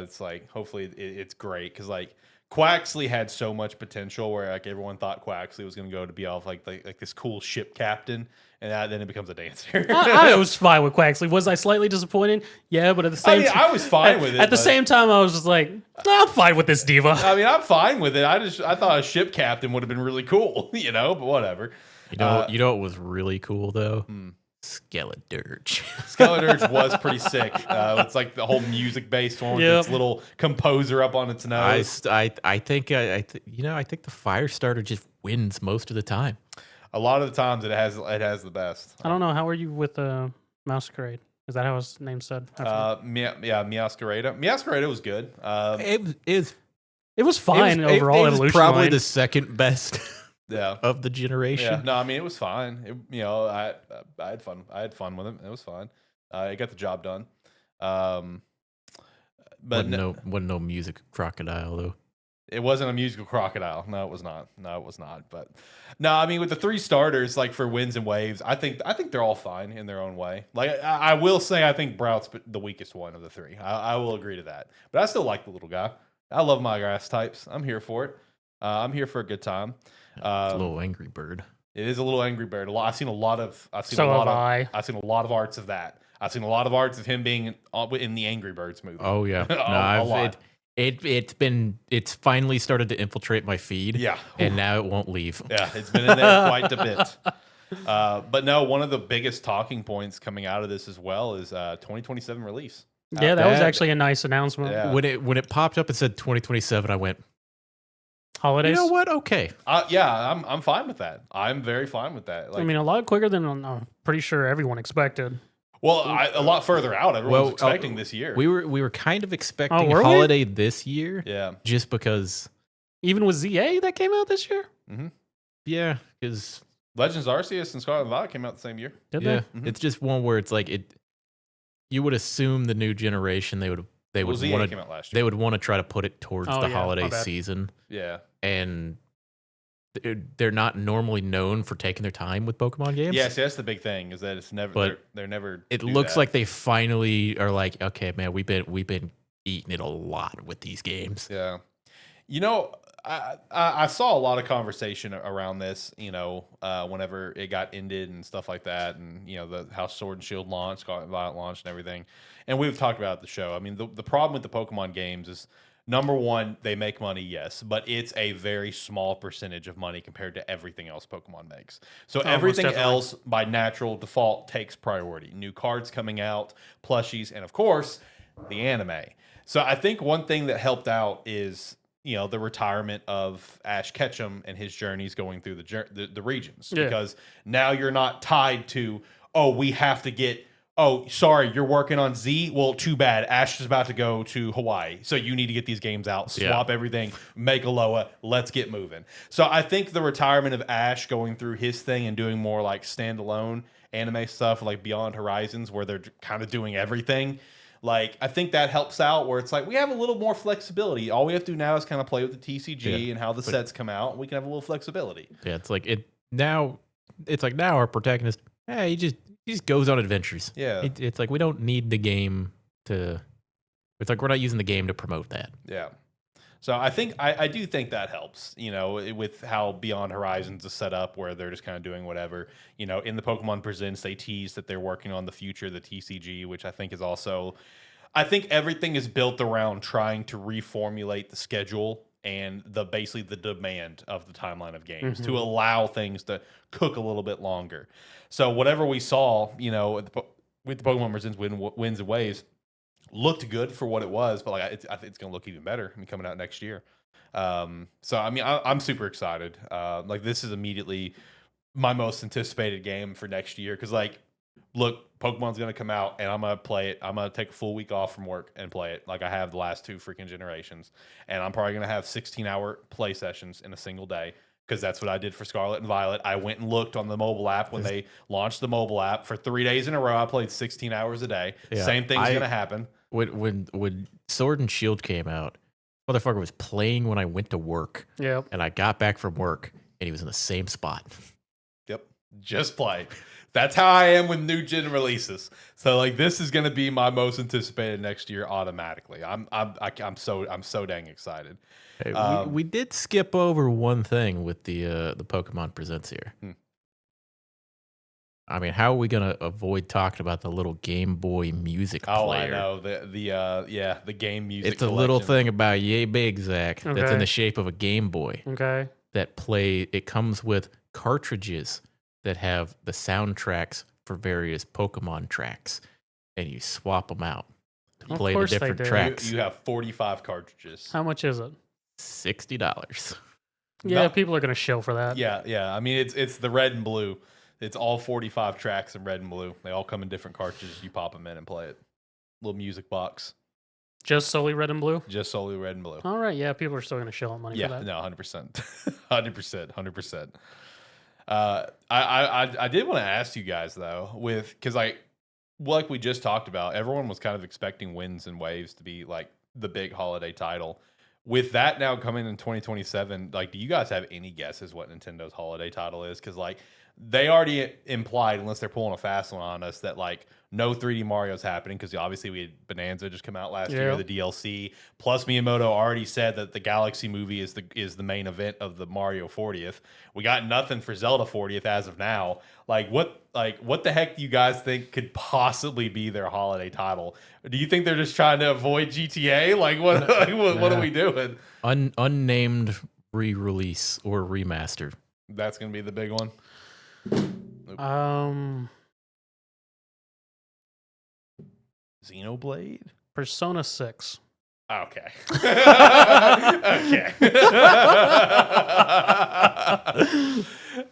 A: it's like hopefully it's great because like Quaxley had so much potential where like everyone thought Quaxley was going to go to be off like this cool ship captain, and then it becomes a dancer.
C: I was fine with Quaxley. Was I slightly disappointed? Yeah, but at the same time,
A: I was fine with it.
C: At the same time, I was just like, I'm fine with this diva.
A: I mean, I'm fine with it. I thought a ship captain would have been really cool, but whatever.
B: You know what was really cool though? Skeledirge.
A: Skeledirge was pretty sick. It's like the whole music based one with its little composer up on its nose.
B: I think the fire starter just wins most of the time.
A: A lot of the times it has the best.
C: I don't know. How are you with Masquerade? Is that how his name's said?
A: Meowscarada. Meowscarada was good.
C: It was fine overall.
B: It was probably the second best.
A: Yeah,
B: of the generation.
A: Yeah. No, I mean it was fine. I had fun. I had fun with it. It was fine. It got the job done. But
B: wasn't no music crocodile though.
A: It wasn't a musical crocodile. No, it was not. But no, I mean with the three starters, like for wins and waves, I think they're all fine in their own way. Like I will say, I think Brout's the weakest one of the three. I will agree to that. But I still like the little guy. I love my grass types. I'm here for it. I'm here for a good time.
B: It's a little angry bird.
A: It is a little Angry Bird. I've seen a lot of I've seen
C: So
A: a lot
C: have
A: of
C: I.
A: I've seen a lot of arts of that. I've seen a lot of arts of him being in the Angry Birds movie.
B: Oh yeah, no,
A: a lot.
B: It's finally started to infiltrate my feed.
A: Yeah.
B: and now it won't leave.
A: Yeah, it's been in there quite a bit. But no, one of the biggest talking points coming out of this as well is 2027 release.
C: Yeah, that was
B: that-
C: actually a nice announcement.
A: Yeah.
B: When it popped up and said 2027, I went,
C: Holidays.
B: you know what? Okay,
A: Yeah, I'm fine with that. I'm very fine with that.
C: I mean, a lot quicker than I'm pretty sure everyone expected.
A: well, a lot further out. Everyone's
B: Well,
A: expecting this year.
B: we were kind of expecting
C: were we?
B: holiday this year,
A: yeah.
B: just because.
C: Even with ZA that came out this year?
B: Yeah, because
A: Legends Arceus and Scarlet and Violet came out the same year.
C: Did
B: yeah,
A: Mhm.
B: it's just one where it's like it. You would assume the new generation they would
A: ZA
B: want
A: came
B: to
A: out last
B: they
A: year.
B: would want to try to put it towards
C: Oh,
B: the
C: yeah,
B: holiday
C: my bad.
B: season,
A: Yeah.
B: and they're not normally known for taking their time with Pokemon games.
A: Yeah, see, that's the big thing is that it's never.
B: But
A: they're never.
B: It
A: do
B: looks
A: that.
B: like they finally are like, okay, man, we've been eating it a lot with these games.
A: Yeah. You know, I saw a lot of conversation around this, whenever it got ended and stuff like that. And, how Sword and Shield launched, Scarlet and Violet launched and everything. And we've talked about it at the show. I mean, the problem with the Pokemon games is, number one, they make money, yes, but it's a very small percentage of money compared to everything else Pokemon makes. So
C: most
A: everything
C: definitely.
A: else, by natural default, takes priority. New cards coming out, plushies, and of course, the anime. So I think one thing that helped out is the retirement of Ash Ketchum and his journeys going through the regions,
C: Yeah.
A: because now you're not tied to, oh, we have to get, oh, sorry, you're working on Z. Well, too bad. Ash is about to go to Hawaii, so you need to get these games out, swap everything, make Alola, let's get moving. So I think the retirement of Ash going through his thing and doing more like standalone anime stuff, like Beyond Horizons, where they're kind of doing everything. Like, I think that helps out where it's like we have a little more flexibility. All we have to do now is kind of play with the TCG and how the sets come out. We can have a little flexibility.
B: Yeah, it's like now our protagonist, he just goes on adventures.
A: Yeah.
B: It's like we don't need the game to. It's like we're not using the game to promote that.
A: Yeah. So I think I do think that helps, with how Beyond Horizons is set up, where they're just kind of doing whatever. In the Pokemon Presents, they tease that they're working on the future of the TCG, which I think is also, I think everything is built around trying to reformulate the schedule and basically the demand of the timeline of games to allow things to cook a little bit longer. So whatever we saw, with the Pokemon Presents Winds and Waves, looked good for what it was, but I think it's going to look even better. Coming out next year. So I mean, I'm super excited. This is immediately my most anticipated game for next year because, look, Pokemon's going to come out and I'm going to play it. I'm going to take a full week off from work and play it like I have the last two freaking generations, and I'm probably going to have 16-hour play sessions in a single day. Because that's what I did for Scarlet and Violet. I went and looked on the mobile app when they launched the mobile app for 3 days in a row. I played 16 hours a day.
B: Yeah,
A: Same thing's going to happen.
B: When Sword and Shield came out, motherfucker was playing when I went to work.
C: Yep.
B: And I got back from work and he was in the same spot.
A: Yep. Just play. That's how I am with new gen releases. So this is going to be my most anticipated next year automatically. I'm so dang excited.
B: Hey, we did skip over one thing with the Pokemon Presents here. I mean, how are we gonna avoid talking about the little Game Boy music player?
A: Oh, I know the game music.
B: It's a little thing about yay big, Zach. That's in
C: Okay.
B: the shape of a Game Boy.
C: Okay.
B: It comes with cartridges that have the soundtracks for various Pokemon tracks, and you swap them out to
C: Of
B: play the
C: course they
B: different
C: do.
B: tracks.
A: You have 45 cartridges.
C: How much is it?
B: $60.
C: Yeah,
A: No.
C: people are gonna shill for that.
A: Yeah. I mean, it's the red and blue. It's all 45 tracks in red and blue. They all come in different cartridges. You pop them in and play it. Little music box,
C: Just solely red and blue.
A: just solely red and blue.
C: All right. Yeah, people are still gonna shell out money
A: Yeah,
C: for that.
A: no, 100%, 100%. I did want to ask you guys though, because like we just talked about, everyone was kind of expecting Winds and Waves to be like the big holiday title. With that now coming in 2027, do you guys have any guesses what Nintendo's holiday title is? Because they already implied, unless they're pulling a fast one on us, that like no 3D Mario's happening because obviously we had Bonanza just come out last year, the DLC. Plus Miyamoto already said that the Galaxy movie is the main event of the Mario 40th. We got nothing for Zelda 40th as of now. What the heck do you guys think could possibly be their holiday title? Do you think they're just trying to avoid GTA? What are we doing?
B: Unnamed re-release or remaster.
A: That's gonna be the big one. Xenoblade?
C: Persona 6.
A: Okay. Okay.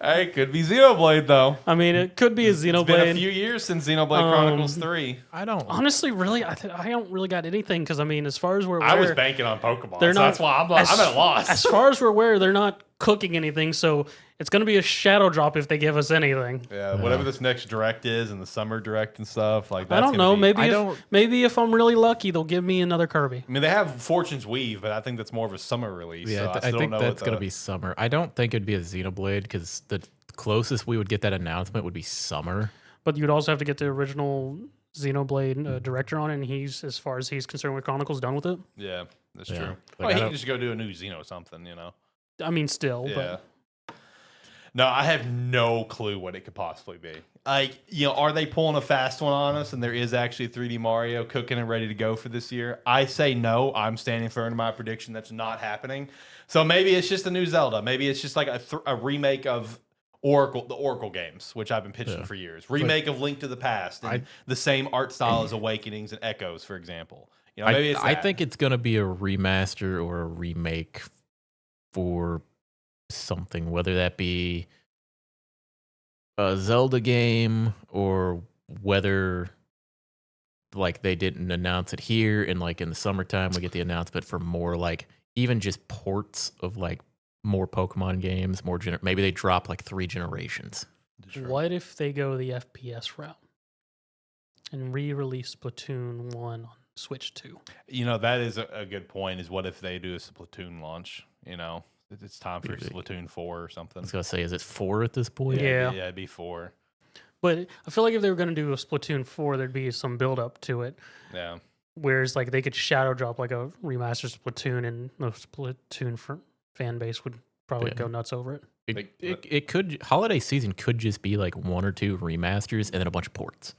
A: It could be Xenoblade though.
C: I mean, it could be a Xenoblade.
A: It's been a few years since Xenoblade Chronicles 3.
B: I don't
C: honestly really. I don't really got anything because I mean, as far as we're aware,
A: I was banking on Pokemon.
C: They're not.
A: That's why I'm at a loss.
C: As far as we're aware, they're not cooking anything, so it's going to be a shadow drop if they give us anything.
A: Yeah, whatever this next direct is and the summer direct and stuff like that.
C: I don't know. Maybe if I'm really lucky, they'll give me another Kirby.
A: I mean, they have Fortune's Weave, but I think that's more of a summer release.
B: Yeah,
A: so
B: I think that's going to be summer. I don't think it'd be a Xenoblade because the closest we would get that announcement would be summer.
C: But you'd also have to get the original Xenoblade director on, and he's, as far as he's concerned with Chronicles, done with it.
A: Yeah, that's true.
B: Like,
A: well, he can just go do a new Xeno something, you know.
C: I mean, still,
A: yeah.
C: But
A: no, I have no clue what it could possibly be. Like, you know, are they pulling a fast one on us and there is actually a 3D Mario cooking and ready to go for this year? I say no. I'm standing firm to my prediction that's not happening. So maybe it's just a new Zelda. Maybe it's just like a remake of the Oracle games, which I've been pitching for years. Remake of Link to the Past and the same art style as Awakenings and Echoes, for example. You know, maybe
B: I think it's going to be a remaster or a remake for something, whether that be a Zelda game or whether like they didn't announce it here and like in the summertime we get the announcement for more like even just ports of like more Pokemon games, maybe they drop like 3 generations.
C: What if they go the FPS route and re-release Splatoon 1 on Switch 2?
A: You know, that is a good point, is what if they do a Splatoon launch, you know? It's time for Splatoon 4 or something.
B: I was going to say, is it 4 at this point?
C: Yeah.
A: It'd be 4.
C: But I feel like if they were going to do a Splatoon 4, there'd be some build up to it.
A: Yeah.
C: Whereas like they could shadow drop like a remastered Splatoon and the Splatoon fan base would probably go nuts over it.
B: It could, holiday season could just be like 1 or 2 remasters and then a bunch of ports.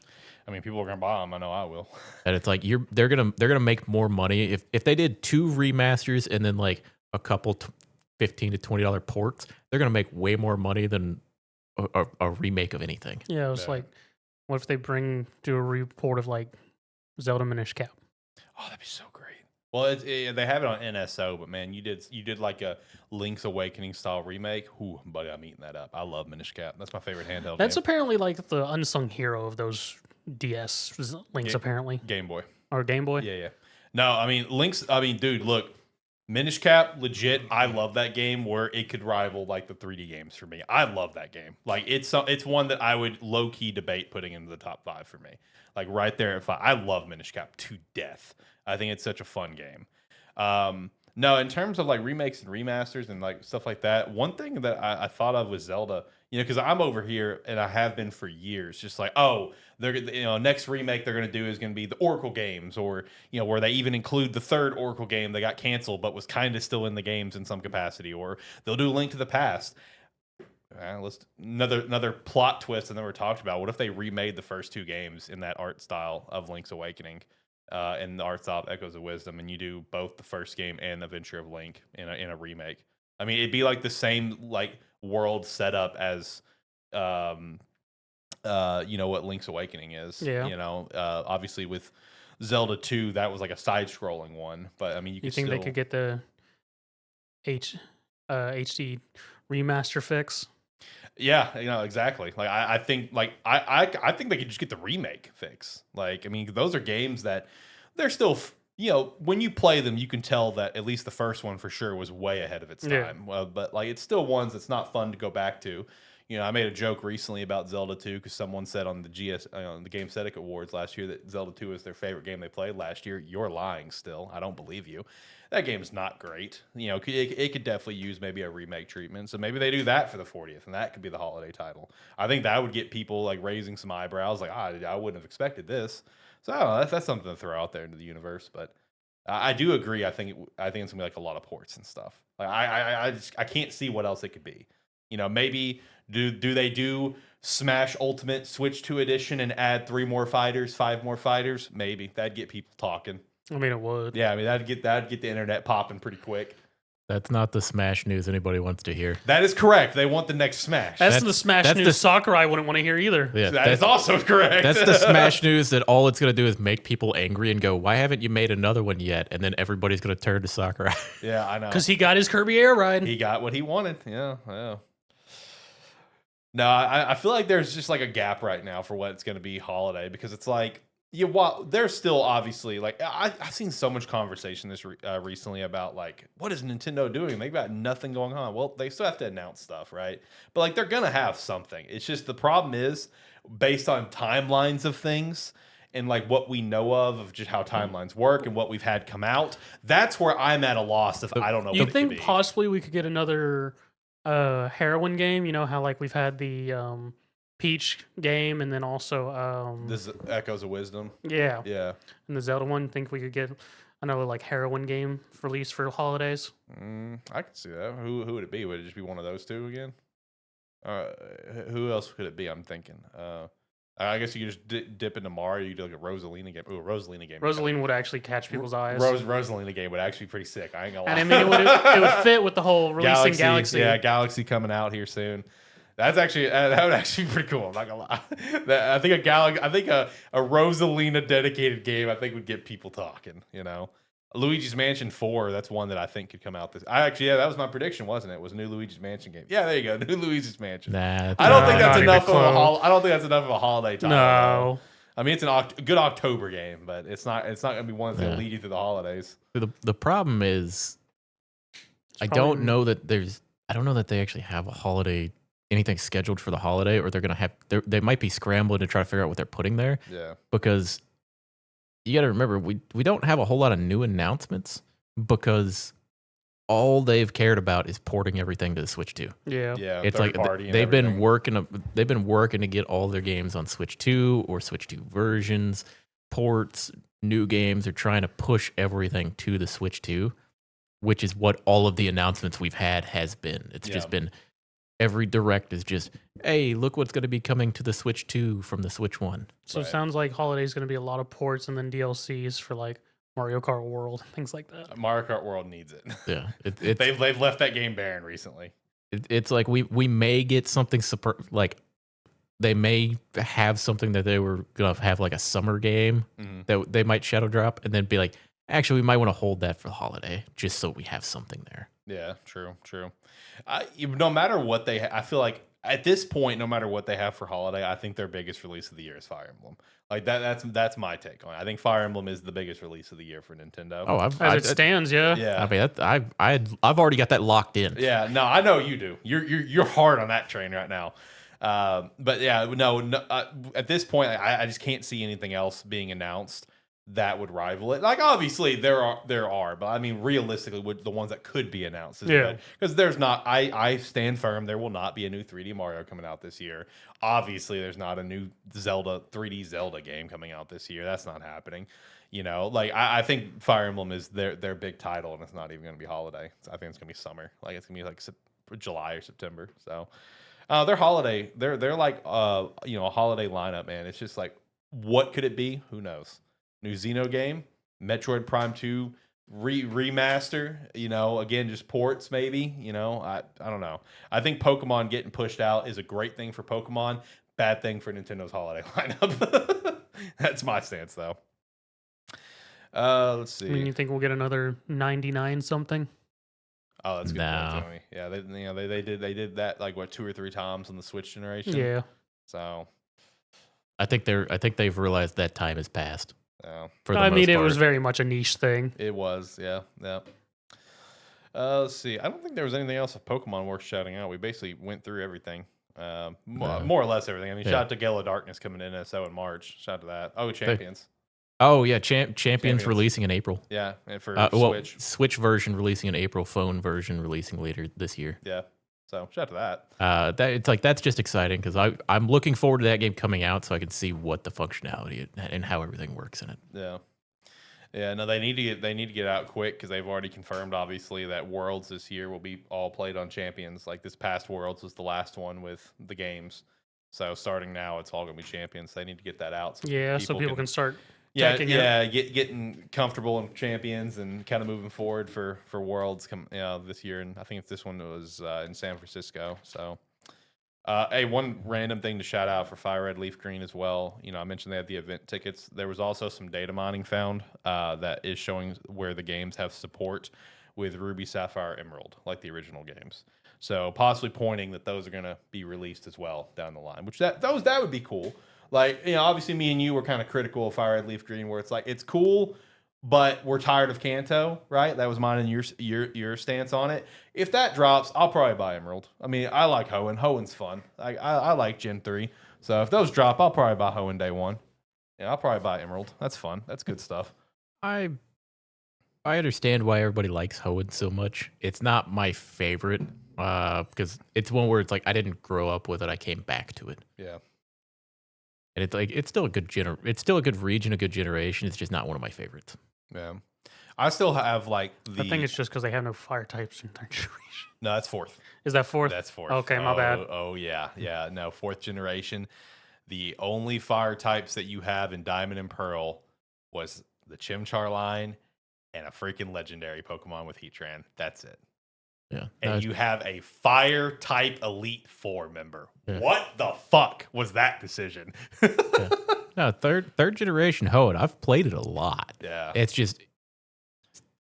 A: I mean, people are gonna buy them. I know I will.
B: And it's like they're gonna make more money if they did 2 remasters and then like a couple $15 to $20 ports. They're gonna make way more money than a remake of anything.
C: Yeah, it was like, what if they do a report of like Zelda Minish Cap?
A: Oh, that'd be so great. Well, they have it on NSO, but man, you did like a Link's Awakening style remake. Ooh, buddy, I'm eating that up. I love Minish Cap. That's my favorite handheld.
C: That's
A: game.
C: apparently like the unsung hero of those DS Links, apparently.
A: Game Boy.
C: Or Game Boy?
A: Yeah. No, I mean, dude, look, Minish Cap, legit, I love that game where it could rival like the 3D games for me. I love that game. Like, it's one that I would low-key debate putting into the top 5 for me. Like, right there at 5. I love Minish Cap to death. I think it's such a fun game. No, in terms of like remakes and remasters and like stuff like that, one thing that I thought of was Zelda. You know, because I'm over here and I have been for years, just like, oh, they're next remake they're gonna do is gonna be the Oracle games, or where they even include the third Oracle game that got canceled but was kind of still in the games in some capacity, or they'll do Link to the Past. Another plot twist, and then we're talked about. What if they remade the first 2 games in that art style of Link's Awakening? And the art style of Echoes of Wisdom, and you do both the first game and Adventure of Link in a remake. I mean, it'd be like the same like world setup as, what Link's Awakening is.
C: Yeah.
A: Obviously with Zelda 2, that was like a side-scrolling one, but I mean, you
C: think they could get the HD remaster fix?
A: Yeah, exactly. Like I think I think they could just get the remake fix. Like, I mean, those are games that they're still, when you play them, you can tell that at least the first one for sure was way ahead of its time. But like, it's still ones that's not fun to go back to. I made a joke recently about Zelda 2 because someone said on the the Gamesthetic Awards last year that Zelda 2 is their favorite game they played last year. You're lying still. I don't believe you. that game's not great. You know, it could definitely use maybe a remake treatment. So maybe they do that for the 40th, and that could be the holiday title. I think that would get people like raising some eyebrows, like, I wouldn't have expected this. So I don't know, that's something to throw out there into the universe. But I do agree. I think it's gonna be like a lot of ports and stuff. Like I can't see what else it could be. You know, maybe do they do Smash Ultimate Switch 2 Edition and add 3 more fighters, 5 more fighters? Maybe that'd get people talking.
C: I mean, it would.
A: Yeah, I mean that'd get the internet popping pretty quick.
B: That's not the Smash news anybody wants to hear.
A: That is correct. They want the next Smash.
C: That's the Smash news Sakurai wouldn't want to hear either.
B: Yeah,
A: that is also correct.
B: That's the Smash news that all it's going to do is make people angry and go, why haven't you made another one yet? And then everybody's going to turn to Sakurai.
A: Yeah, I know.
C: Because he got his Kirby Air Ride.
A: He got what he wanted. Yeah. No, I feel like there's just like a gap right now for what it's going to be holiday, because it's like, there's still obviously like I've seen so much conversation this recently about like, what is Nintendo doing? They've got nothing going on. Well, they still have to announce stuff, right? But like they're gonna have something. It's just the problem is based on timelines of things and like what we know of just how timelines work and what we've had come out. That's where I'm at a loss if I don't know.
C: You
A: what it
C: think
A: could be.
C: possibly we could get another heroin game? You know how like we've had the Peach game, and then also
A: This is Echoes of Wisdom.
C: yeah,
A: Yeah.
C: and the Zelda one. Think we could get another like heroin game released for holidays?
A: I could see that. Who would it be? Would it just be one of those two again? Who else could it be? I'm thinking. I guess you could just dip into Mario. You could do like a Rosalina game. Ooh, a Rosalina game.
C: Rosalina would actually catch people's eyes.
A: Rosalina game would actually be pretty sick. I ain't gonna lie.
C: And I mean, it would fit with the whole releasing Galaxy.
A: Yeah, Galaxy coming out here soon. That's actually that would actually be pretty cool. I'm not gonna lie. I think a Rosalina dedicated game would get people talking. You know, Luigi's Mansion 4. That's one that I think could come out this. That was my prediction, wasn't it? Was a new Luigi's Mansion game. Yeah, there you go, new Luigi's Mansion.
B: Nah,
A: I don't think that's
C: not
A: enough of
C: even close.
A: I don't think that's enough of a holiday title.
C: No.
A: I mean, it's a good October game, but it's not gonna be one that's gonna lead you through the holidays.
B: The problem is, I don't know that they actually have a holiday, anything scheduled for the holiday, or they're gonna have. They might be scrambling to try to figure out what they're putting there.
A: Yeah,
B: because you got to remember we don't have a whole lot of new announcements because all they've cared about is porting everything to the Switch 2.
C: Yeah.
A: yeah.
B: It's like they've been working to get all their games on Switch 2 or Switch 2 versions, ports, new games. They're trying to push everything to the Switch 2, which is what all of the announcements we've had has been. It's just been every direct is just, hey, look what's going to be coming to the Switch 2 from the Switch 1.
C: So it sounds like holiday is going to be a lot of ports and then DLCs for like Mario Kart World, things like that.
A: Mario Kart World needs it.
B: Yeah,
A: They've left that game barren recently.
B: It's like we may get something like they may have something that they were gonna have like a summer game that they might shadow drop and then be like, actually we might want to hold that for the holiday just so we have something there.
A: Yeah, true. No matter what I feel like at this point, no matter what they have for holiday, I think their biggest release of the year is Fire Emblem. Like that's my take on it. I think Fire Emblem is the biggest release of the year for Nintendo.
B: Oh,
C: As it stands, yeah.
A: Yeah.
B: I mean, I've already got that locked in.
A: Yeah, no, I know you do. You're hard on that train right now. But yeah, no at this point, I just can't see anything else being announced that would rival it. Like obviously there are, but I mean realistically, the ones that could be announced is good because there's not. I stand firm. There will not be a new 3D Mario coming out this year. Obviously, there's not a new 3D Zelda game coming out this year. That's not happening. You know, like I think Fire Emblem is their big title, and it's not even going to be holiday. I think it's going to be summer. Like it's going to be like July or September. So their holiday, they're like a holiday lineup, man. It's just like, what could it be? Who knows? New Xeno game, Metroid Prime 2 remaster, again, just ports maybe, I don't know. I think Pokemon getting pushed out is a great thing for Pokemon, bad thing for Nintendo's holiday lineup. That's my stance though. Let's see.
C: I mean, you think we'll get another 99 something?
A: Oh, that's a good
B: No.
A: point, Tony. Yeah, they did that like what 2 or 3 times on the Switch generation.
C: Yeah.
A: So
B: I think they've realized that time has passed. For the
C: I mean,
B: most
C: it
B: part.
C: was very much a niche thing.
A: It was, yeah. Let's see. I don't think there was anything else of Pokemon worth shouting out. We basically went through everything. More or less everything. I mean, shout out to Gale of Darkness coming in SO in March. Shout out to that. Oh, Champions.
B: Oh yeah, Champions releasing in April.
A: Yeah, and for
B: Switch. Switch version releasing in April, phone version releasing later this year.
A: Yeah. So shout out to that.
B: It's like that's just exciting because I'm looking forward to that game coming out so I can see what the functionality and how everything works in it.
A: Yeah. Yeah, no, they need to get out quick because they've already confirmed, obviously, that Worlds this year will be all played on Champions. Like this past Worlds was the last one with the games, so starting now, it's all gonna be Champions. They need to get that out.
C: So people can start.
A: Getting comfortable in Champions and kind of moving forward for Worlds this year. And I think this one was in San Francisco. So, one random thing to shout out for Fire Red Leaf Green as well. I mentioned they had the event tickets. There was also some data mining found that is showing where the games have support with Ruby, Sapphire, Emerald, like the original games. So possibly pointing that those are going to be released as well down the line, which that would be cool. Like, obviously me and you were kind of critical of Fire Red Leaf Green, where it's like, it's cool, but we're tired of Kanto, right? That was mine and your stance on it. If that drops, I'll probably buy Emerald. I mean, I like Hoenn. Hoenn's fun. I like Gen 3. So if those drop, I'll probably buy Hoenn day one. Yeah, I'll probably buy Emerald. That's fun. That's good stuff.
B: I understand why everybody likes Hoenn so much. It's not my favorite because it's one where it's like I didn't grow up with it. I came back to it.
A: Yeah.
B: And it's still a good it's still a good region, a good generation. It's just not one of my favorites.
A: Yeah, I still have like
C: I think it's just because they have no fire types in their generation.
A: No, that's fourth.
C: Is that fourth?
A: That's fourth.
C: Okay, my bad.
A: Oh yeah. No, fourth generation. The only fire types that you have in Diamond and Pearl was the Chimchar line and a freaking legendary Pokemon with Heatran. That's it.
B: Yeah.
A: And you have a fire type Elite Four member.
B: Yeah.
A: What the fuck was that decision?
B: Yeah. No, third generation Hoenn. I've played it a lot.
A: Yeah.
B: It's just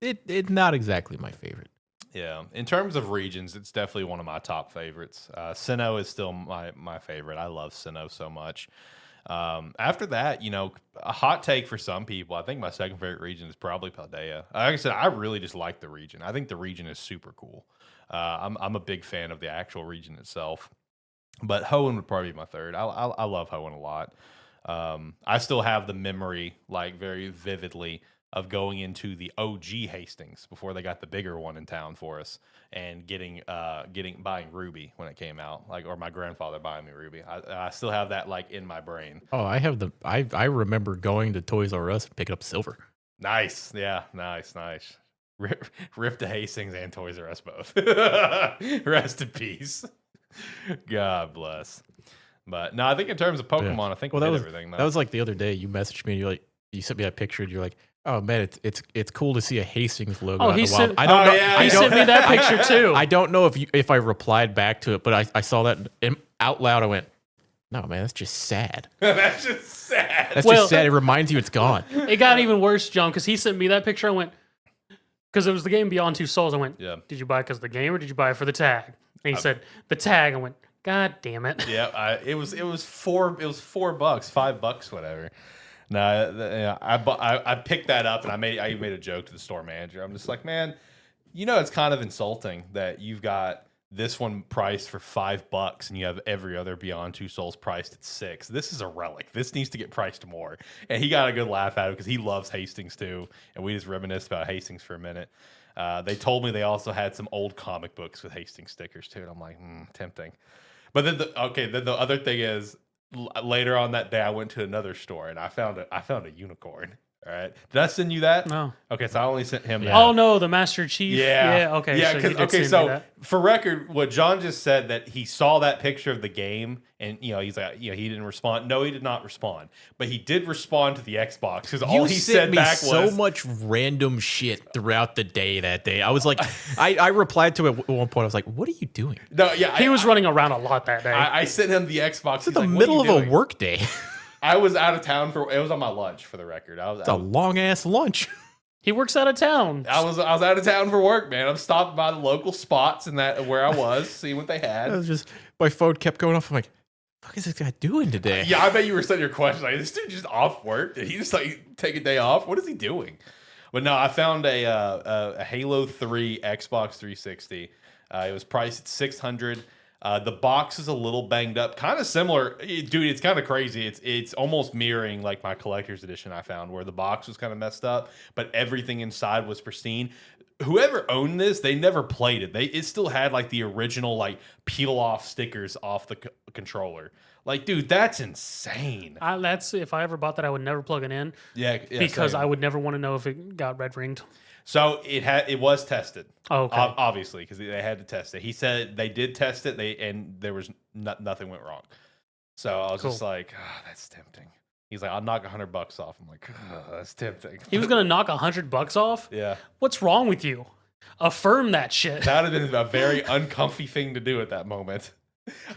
B: it's not exactly my favorite.
A: Yeah. In terms of regions, it's definitely one of my top favorites. Sinnoh is still my favorite. I love Sinnoh so much. After that, a hot take for some people, I think my second favorite region is probably Paldea. Like I said, I really just like the region. I think the region is super cool. I'm a big fan of the actual region itself, but Hoenn would probably be my third. I love Hoenn a lot. I still have the memory, like very vividly, of going into the OG Hastings before they got the bigger one in town for us, and buying Ruby when it came out, or my grandfather buying me Ruby. I still have that like in my brain.
B: Oh, I remember going to Toys R Us and picking up Silver.
A: Nice, yeah, nice. Rip to Hastings and Toys R Us both. Rest in peace. God bless. But no, I think in terms of Pokemon, I think we did everything.
B: That was like the other day. You messaged me and you sent me that picture and you're like, oh man, it's cool to see a Hastings logo.
C: Oh,
B: he
C: sent
B: me
C: that picture too.
B: I don't know if I replied back to it, but I saw that out loud. I went, no man, that's just sad.
A: That's just sad.
B: That's just sad. It reminds you it's gone.
C: It got even worse, John, because he sent me that picture. I went, because it was the game Beyond Two Souls. I went,
A: yeah.
C: Did you buy it because of the game or did you buy it for the tag? And he said the tag. I went, God damn it.
A: Yeah, it was $4, $5, whatever. No, I picked that up and I even made a joke to the store manager. I'm just like, man, it's kind of insulting that you've got this one priced for $5 and you have every other Beyond Two Souls priced at $6. This is a relic. This needs to get priced more. And he got a good laugh at it because he loves Hastings too. And we just reminisced about Hastings for a minute. They told me they also had some old comic books with Hastings stickers too. And I'm like, tempting. But then the other thing is, later on that day, I went to another store and I found a unicorn. All right, did I send you that?
C: No.
A: Okay, so I only sent him that.
C: Oh no, the Master Chief.
A: Yeah.
C: Okay.
A: Yeah. So for record, what John just said, that he saw that picture of the game and he's like, he didn't respond. No, he did not respond, but he did respond to the Xbox because all he said back was
B: so much random shit throughout the day that day. I was like, I replied to it at one point. I was like, what are you doing?
A: No, yeah,
C: he was running around a lot that day.
A: I sent him the Xbox.
B: It's in the middle of a work day.
A: I was out of town it was on my lunch, for the record.
B: It's a long ass lunch.
C: He works out of town.
A: I was out of town for work, man. I'm stopping by the local spots and that where I was, seeing what they had.
B: I was just, my phone kept going off. I'm like, what is this guy doing today?
A: Yeah, I bet you were sending your question like, this dude just off work? Did he just take a day off? What is he doing? But no, I found a Halo 3 Xbox 360. It was priced at $600. The box is a little banged up, kind of similar, dude. It's kind of crazy. It's almost mirroring like my collector's edition I found, where the box was kind of messed up, but everything inside was pristine. Whoever owned this, they never played it. It still had like the original like peel off stickers off the controller. Like, dude, that's insane.
C: That's if I ever bought that, I would never plug it in.
A: Yeah,
C: because
A: same.
C: I would never want to know if it got red ringed.
A: So it was tested.
C: Oh, okay.
A: Obviously, because they had to test it. He said they did test it. And there was nothing went wrong. So I was just like, oh, that's tempting. He's like, I'll knock $100 off. I'm like, oh, that's tempting.
C: He was gonna knock $100 off.
A: Yeah.
C: What's wrong with you? Affirm that shit.
A: That would have been a very uncomfy thing to do at that moment.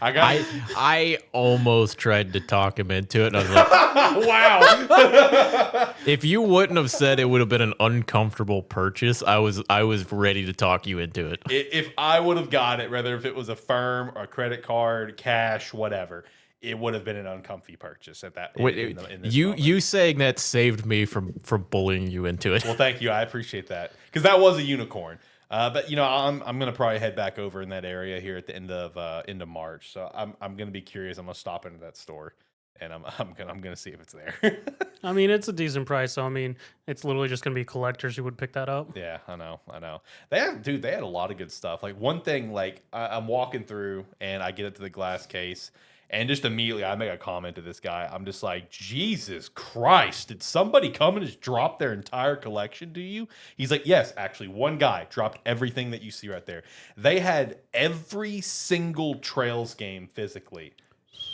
A: I
B: almost tried to talk him into it. And I was like,
A: wow.
B: If you wouldn't have said it would have been an uncomfortable purchase, I was ready to talk you into it.
A: If I would have got it, whether if it was a firm or a credit card, cash, whatever, it would have been an uncomfy purchase at that.
B: Wait,
A: in this
B: you
A: moment.
B: saying that saved me from bullying you into it.
A: Well, thank you. I appreciate that because that was a unicorn. But you know, I'm gonna probably head back over in that area here at the end of March. So I'm gonna be curious. I'm gonna stop into that store and I'm gonna see if it's there.
C: I mean, it's a decent price. So I mean, it's literally just gonna be collectors who would pick that up.
A: Yeah, I know. They had a lot of good stuff. Like one thing, like I'm walking through and I get it to the glass case. And just immediately, I make a comment to this guy. I'm just like, Jesus Christ, did somebody come and just drop their entire collection to you? He's like, yes, actually, one guy dropped everything that you see right there. They had every single Trails game physically.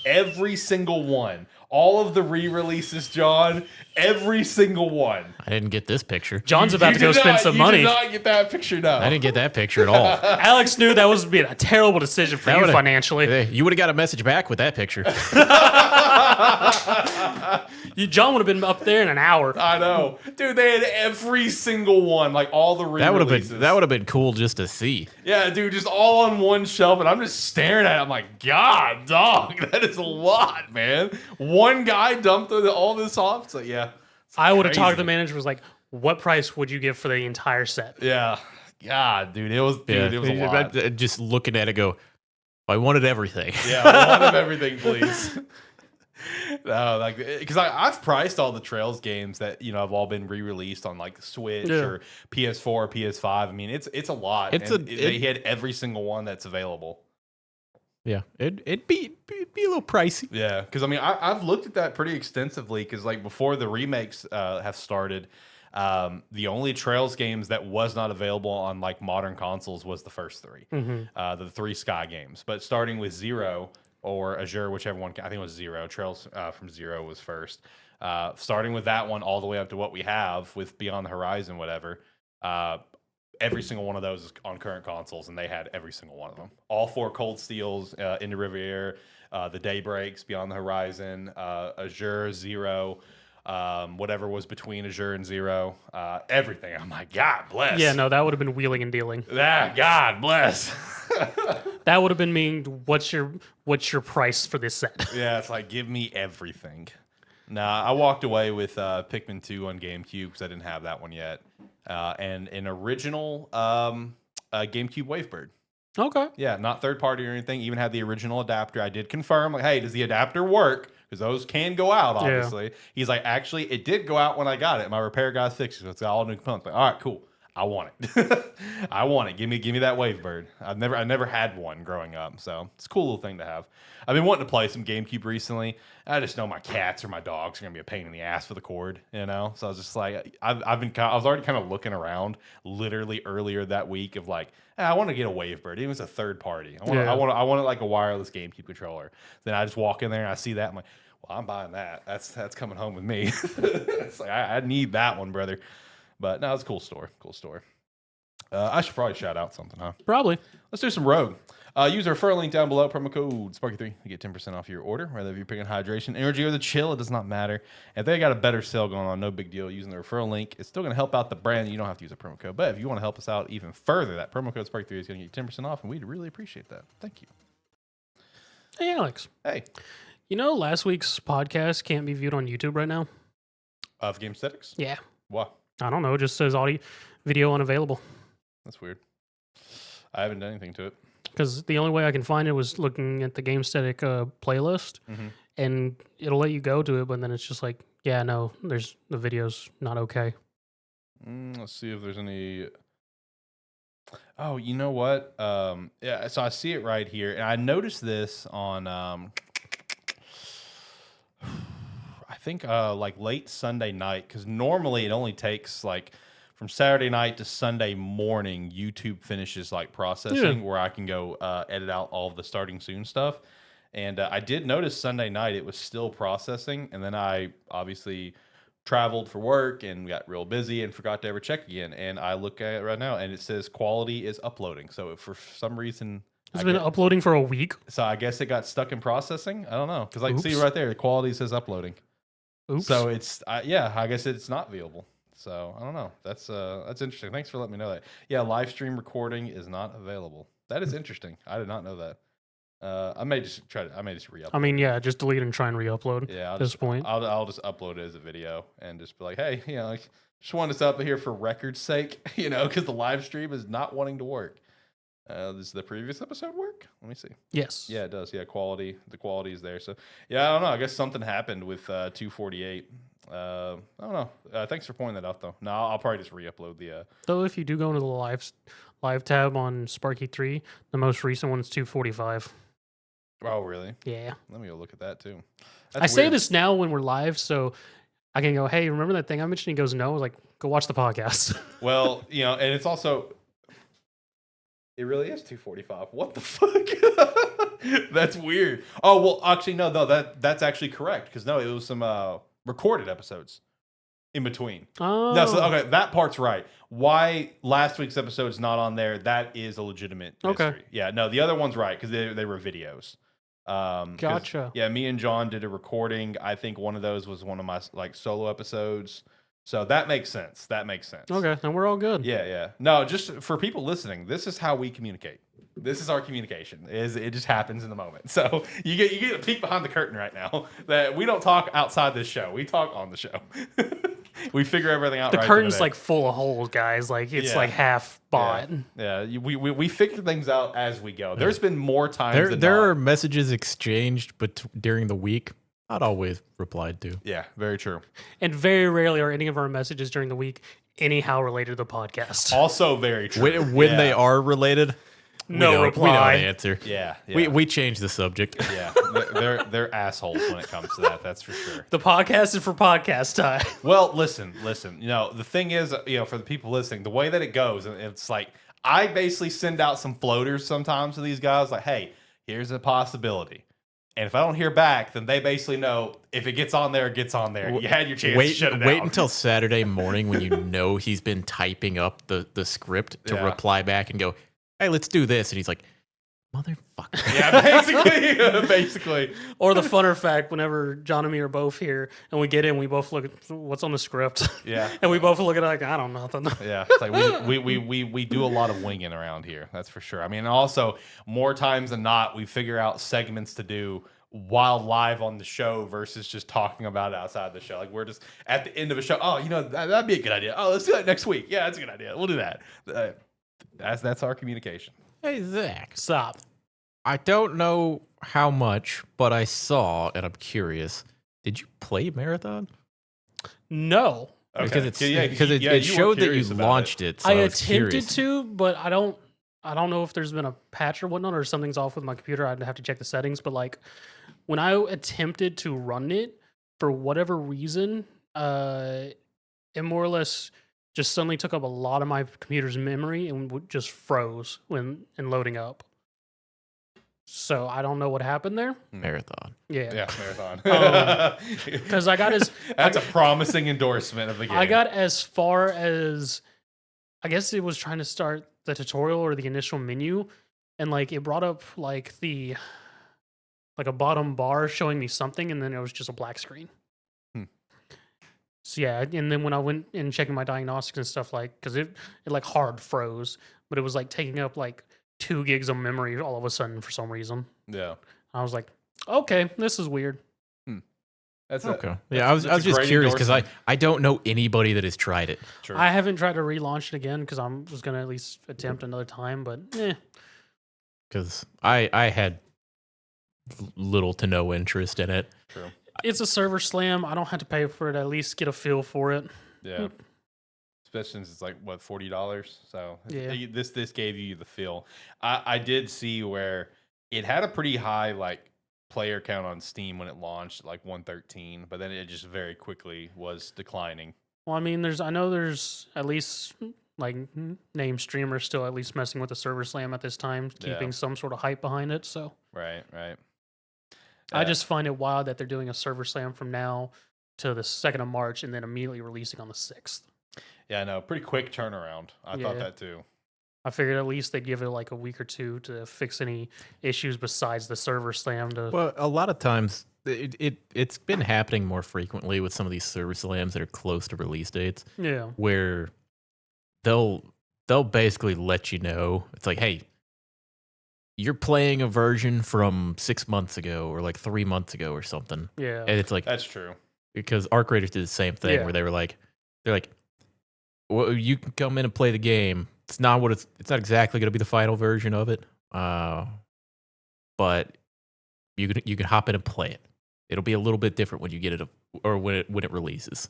A: Every single one. All of the re-releases, John. Every single one.
B: I didn't get this picture.
C: John's about to go spend some money.
A: You did not get that picture, no.
B: I didn't get that picture at all.
C: Alex knew that was being a terrible decision for you financially.
B: Hey, you would have got a message back with that picture.
C: John would have been up there in an hour.
A: I know. Dude, they had every single one, like all the re-releases.
B: That would have been cool just to see.
A: Yeah, dude, just all on one shelf, and I'm just staring at it. I'm like, God, dog, that is a lot, man. One guy dumped all this off. It's like, yeah.
C: I would have talked to the manager. Was like, what price would you give for the entire set?
A: Yeah. God, dude, it was a lot.
B: Just looking at it, go, I wanted everything.
A: Yeah, I wanted everything, please. No, like because I've priced all the Trails games that have all been re-released on like Switch or PS4 or PS5. I mean, it's a lot. They had every single one that's available.
B: Yeah, it'd be a little pricey.
A: Yeah, because I mean, I've looked at that pretty extensively because like before the remakes have started, the only Trails games that was not available on like modern consoles was the first three, the three Sky games. But starting with Zero or Azure, whichever one, I think it was Zero. Trails from Zero was first. Starting with that one all the way up to what we have with Beyond the Horizon, whatever. Every single one of those is on current consoles, and they had every single one of them. All four Cold Steels, Into Riviera, the Daybreaks, Beyond the Horizon, Azure, Zero, whatever was between Azure and Zero, everything. I'm like, God bless.
C: Yeah, no, that would have been wheeling and dealing.
A: God bless.
C: That would have been mean. What's your price for this set?
A: Yeah, it's like, give me everything. Nah, I walked away with Pikmin 2 on GameCube because I didn't have that one yet. And an original GameCube Wavebird.
C: Okay.
A: Yeah, not third party or anything. Even had the original adapter. I did confirm, like, hey, does the adapter work? Because those can go out, obviously. Yeah. He's like, actually, it did go out when I got it. My repair guy fixed it. So it's got all new components. Like, all right, cool. I want it. I want it. Give me that Wavebird. I never had one growing up, so it's a cool little thing to have. I've been wanting to play some GameCube recently. I just know my cats or my dogs are gonna be a pain in the ass for the cord, So I was just like, I was already kind of looking around, literally earlier that week of like, I want to get a Wavebird. It was a third party. I want like a wireless GameCube controller. Then I just walk in there and I see that. I'm like, well, I'm buying that. That's coming home with me. It's like I need that one, brother. But no, it's a cool store. Cool store. I should probably shout out something, huh?
C: Probably.
A: Let's do some Rogue. Use our referral link down below, promo code Sparky3 to get 10% off your order. Whether you're picking hydration, energy, or the chill, it does not matter. If they got a better sale going on, no big deal. Using the referral link, it's still going to help out the brand. You don't have to use a promo code. But if you want to help us out even further, that promo code Sparky3 is going to get you 10% off, and we'd really appreciate that. Thank you.
C: Hey, Alex.
A: Hey.
C: Last week's podcast can't be viewed on YouTube right now?
A: Of Gamesthetics?
C: Yeah.
A: Why?
C: I don't know. It just says audio, video unavailable.
A: That's weird. I haven't done anything to it.
C: Because the only way I can find it was looking at the Gamestetic playlist, and it'll let you go to it, but then it's just like, yeah, no, the video's not okay.
A: Let's see if there's any. Oh, you know what? Yeah, so I see it right here, and I noticed this on I think like late Sunday night, because normally it only takes like from Saturday night to Sunday morning. YouTube finishes like processing where I can go edit out all of the starting soon stuff. And I did notice Sunday night it was still processing, and then I obviously traveled for work and got real busy and forgot to ever check again. And I look at it right now, and it says quality is uploading. So if for some reason
C: It's been uploading for a week.
A: So I guess it got stuck in processing. I don't know, because I can see
C: Oops.
A: right there the quality says uploading.
C: Oops.
A: So it's yeah, I guess it's not viewable. So I don't know. That's interesting. Thanks for letting me know that. Yeah, live stream recording is not available. That is interesting. I did not know that. I may just re-upload.
C: I mean, yeah, just delete and try and re-upload.
A: Yeah,
C: at this point,
A: I'll just upload it as a video and just be like, hey, like, just want this up here for record's sake, because the live stream is not wanting to work. Does the previous episode work? Let me see.
C: yes.
A: Yeah, it does. Yeah, the quality is there. So yeah, I don't know. I guess something happened with 248. I don't know. Thanks for pointing that out, though. No, I'll probably just re-upload the.
C: Though if you do go into the live tab on Sparky 3, the most recent one is 245.
A: Oh, really?
C: Yeah.
A: Let me go look at that too.
C: I say this now when we're live, so I can go, hey, remember that thing I mentioned? He goes, no. I was like, go watch the podcast.
A: Well, and it's also, it really is 245. What the fuck? That's weird. Oh, well, actually, no, that's actually correct, because no, it was some recorded episodes in between.
C: Oh.
A: No, so, okay, that part's right. Why last week's episode is not on there, that is a legitimate mystery.
C: Okay.
A: Yeah, no, the other one's right, because they were videos.
C: Gotcha.
A: Yeah, me and John did a recording. I think one of those was one of my like solo episodes. So that makes sense.
C: Okay, then we're all good.
A: Yeah. No, just for people listening, this is how we communicate. This is our communication. It just happens in the moment. So you get a peek behind the curtain right now that we don't talk outside this show. We talk on the show. We figure everything out.
C: The
A: right
C: curtain's like full of holes, guys. Like it's like half bought.
A: Yeah. We figure things out as we go. There's been more times than
B: there
A: not.
B: are messages exchanged, but during the week, not always replied to.
A: Yeah, very true.
C: And very rarely are any of our messages during the week anyhow related to the podcast.
A: Also very true.
B: When they are related,
C: No
B: we
C: reply.
B: don't answer.
A: Yeah.
B: We change the subject.
A: Yeah, they're assholes when it comes to that. That's for sure.
C: The podcast is for podcast time.
A: Well, listen. The thing is, for the people listening, the way that it goes, it's like I basically send out some floaters sometimes to these guys, like, "Hey, here's a possibility," and if I don't hear back, then they basically know if it gets on there, it gets on there. You had your chance. To shut it
B: Wait
A: down.
B: until Saturday morning when you know he's been typing up the script to reply back and go, "Hey, let's do this," and he's like, "Motherfucker."
A: Yeah, basically.
C: Or the funner fact, whenever John and me are both here and we get in, we both look at what's on the script.
A: Yeah.
C: And we both look at it like, I don't know nothing.
A: Yeah, it's like we do a lot of winging around here. That's for sure. I mean, also more times than not, we figure out segments to do while live on the show versus just talking about it outside the show. Like we're just at the end of a show. Oh, that'd be a good idea. Oh, let's do that next week. Yeah, that's a good idea. We'll do that. That's our communication.
B: Hey, Zach.
C: Stop.
B: I don't know how much, but I saw, and I'm curious, did you play Marathon?
C: No.
B: Because
A: Okay.
B: it
A: you were
B: showed that you
A: curious about
B: launched it. So
C: I
B: was
C: attempted
B: curious.
C: to, but I don't know if there's been a patch or whatnot, or something's off with my computer. I'd have to check the settings. But like when I attempted to run it, for whatever reason, it more or less just suddenly took up a lot of my computer's memory and just froze when loading up. So I don't know what happened there.
B: Marathon.
C: Yeah.
A: Marathon.
C: Because I got as
A: That's a promising endorsement of the game.
C: I got as far as I guess it was trying to start the tutorial or the initial menu, and like it brought up like a bottom bar showing me something, and then it was just a black screen. So yeah, and then when I went and checking my diagnostics and stuff, like because it like hard froze, but it was like taking up like 2 gigs of memory all of a sudden for some reason.
A: Yeah.
C: I was like, okay, this is weird.
A: That's
B: Okay. I was just curious because I don't know anybody that has tried it.
A: True.
C: I haven't tried to relaunch it again because I was gonna at least attempt another time, but
B: because I had little to no interest in it.
A: True.
C: It's a server slam. I don't have to pay for it. At least get a feel for it.
A: Yeah. Especially since it's like what $40. So
C: Yeah.
A: this gave you the feel. I did see where it had a pretty high like player count on Steam when it launched, like 113, but then it just very quickly was declining.
C: Well, I mean, I know there's at least like named streamers still at least messing with the server slam at this time, keeping some sort of hype behind it. So
A: Right.
C: I just find it wild that they're doing a server slam from now to the 2nd of March and then immediately releasing on the 6th.
A: Yeah, no, pretty quick turnaround. I thought
C: Yeah.
A: that too.
C: I figured at least they'd give it like a week or two to fix any issues besides the server slam.
B: Well, a lot of times it's been happening more frequently with some of these server slams that are close to release dates,
C: Yeah.
B: where they'll basically let you know it's like, hey, you're playing a version from 6 months ago or like 3 months ago or something.
C: Yeah.
B: And it's like,
A: That's true.
B: because Arc Raiders did the same thing
C: Yeah.
B: where they're like, well, you can come in and play the game. It's not not exactly going to be the final version of it. But you can hop in and play it. It'll be a little bit different when you get it or when it releases.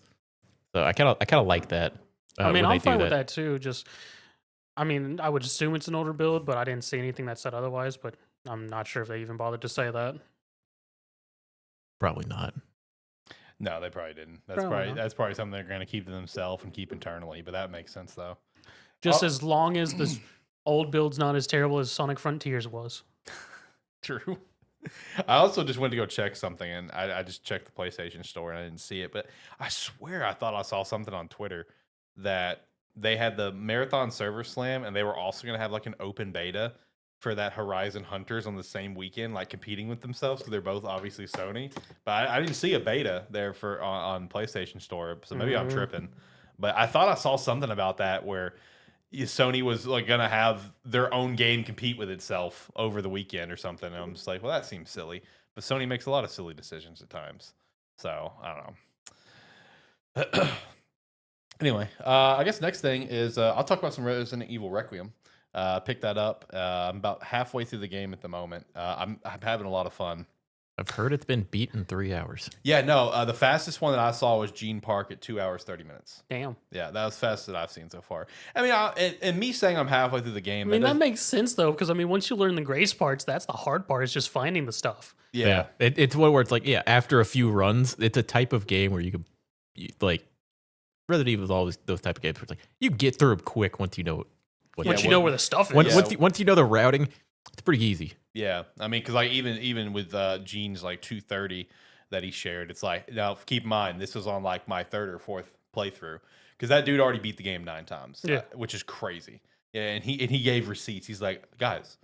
B: So I kind of like that.
C: I mean,
B: when
C: I'm
B: they do
C: fine with that too. I mean, I would assume it's an older build, but I didn't see anything that said otherwise. But I'm not sure if they even bothered to say that.
B: Probably not.
A: No, they probably didn't.
C: Probably not.
A: That's probably something they're going to keep to themselves and keep internally. But that makes sense though.
C: Just as long as this old build's not as terrible as Sonic Frontiers was.
A: True. I also just went to go check something, and I just checked the PlayStation Store, and I didn't see it. But I swear I thought I saw something on Twitter that they had the Marathon Server Slam, and they were also going to have like an open beta for that Horizon Hunters on the same weekend, like competing with themselves, because they're both obviously Sony. But I didn't see a beta there for on PlayStation Store, so maybe I'm tripping. But I thought I saw something about that where Sony was like gonna have their own game compete with itself over the weekend or something. And I'm just like, well, that seems silly. But Sony makes a lot of silly decisions at times. So I don't know. Anyway, I guess next thing is I'll talk about some Resident Evil Requiem. Pick that up. I'm about halfway through the game at the moment. I'm having a lot of fun.
B: I've heard it's been beat in 3 hours.
A: Yeah, no, the fastest one that I saw was Gene Park at 2 hours 30 minutes.
C: Damn.
A: Yeah, that was the fastest that I've seen so far. I mean, and me saying I'm halfway through the game.
C: I mean, that makes sense though, because I mean, once you learn the grace parts, that's the hard part, is just finding the stuff.
A: Yeah.
B: It's one where it's like, yeah, after a few runs, it's a type of game where like Resident Evil is always those type of games where it's like you get through them quick once you know
C: Once you know where the stuff is.
B: Once you know the routing, it's pretty easy.
A: Yeah, I mean, because like even with Gene's like 230 that he shared, it's like, now keep in mind this was on like my third or fourth playthrough, because that dude already beat the game 9 times, which is crazy. Yeah, and he gave receipts. He's like, guys,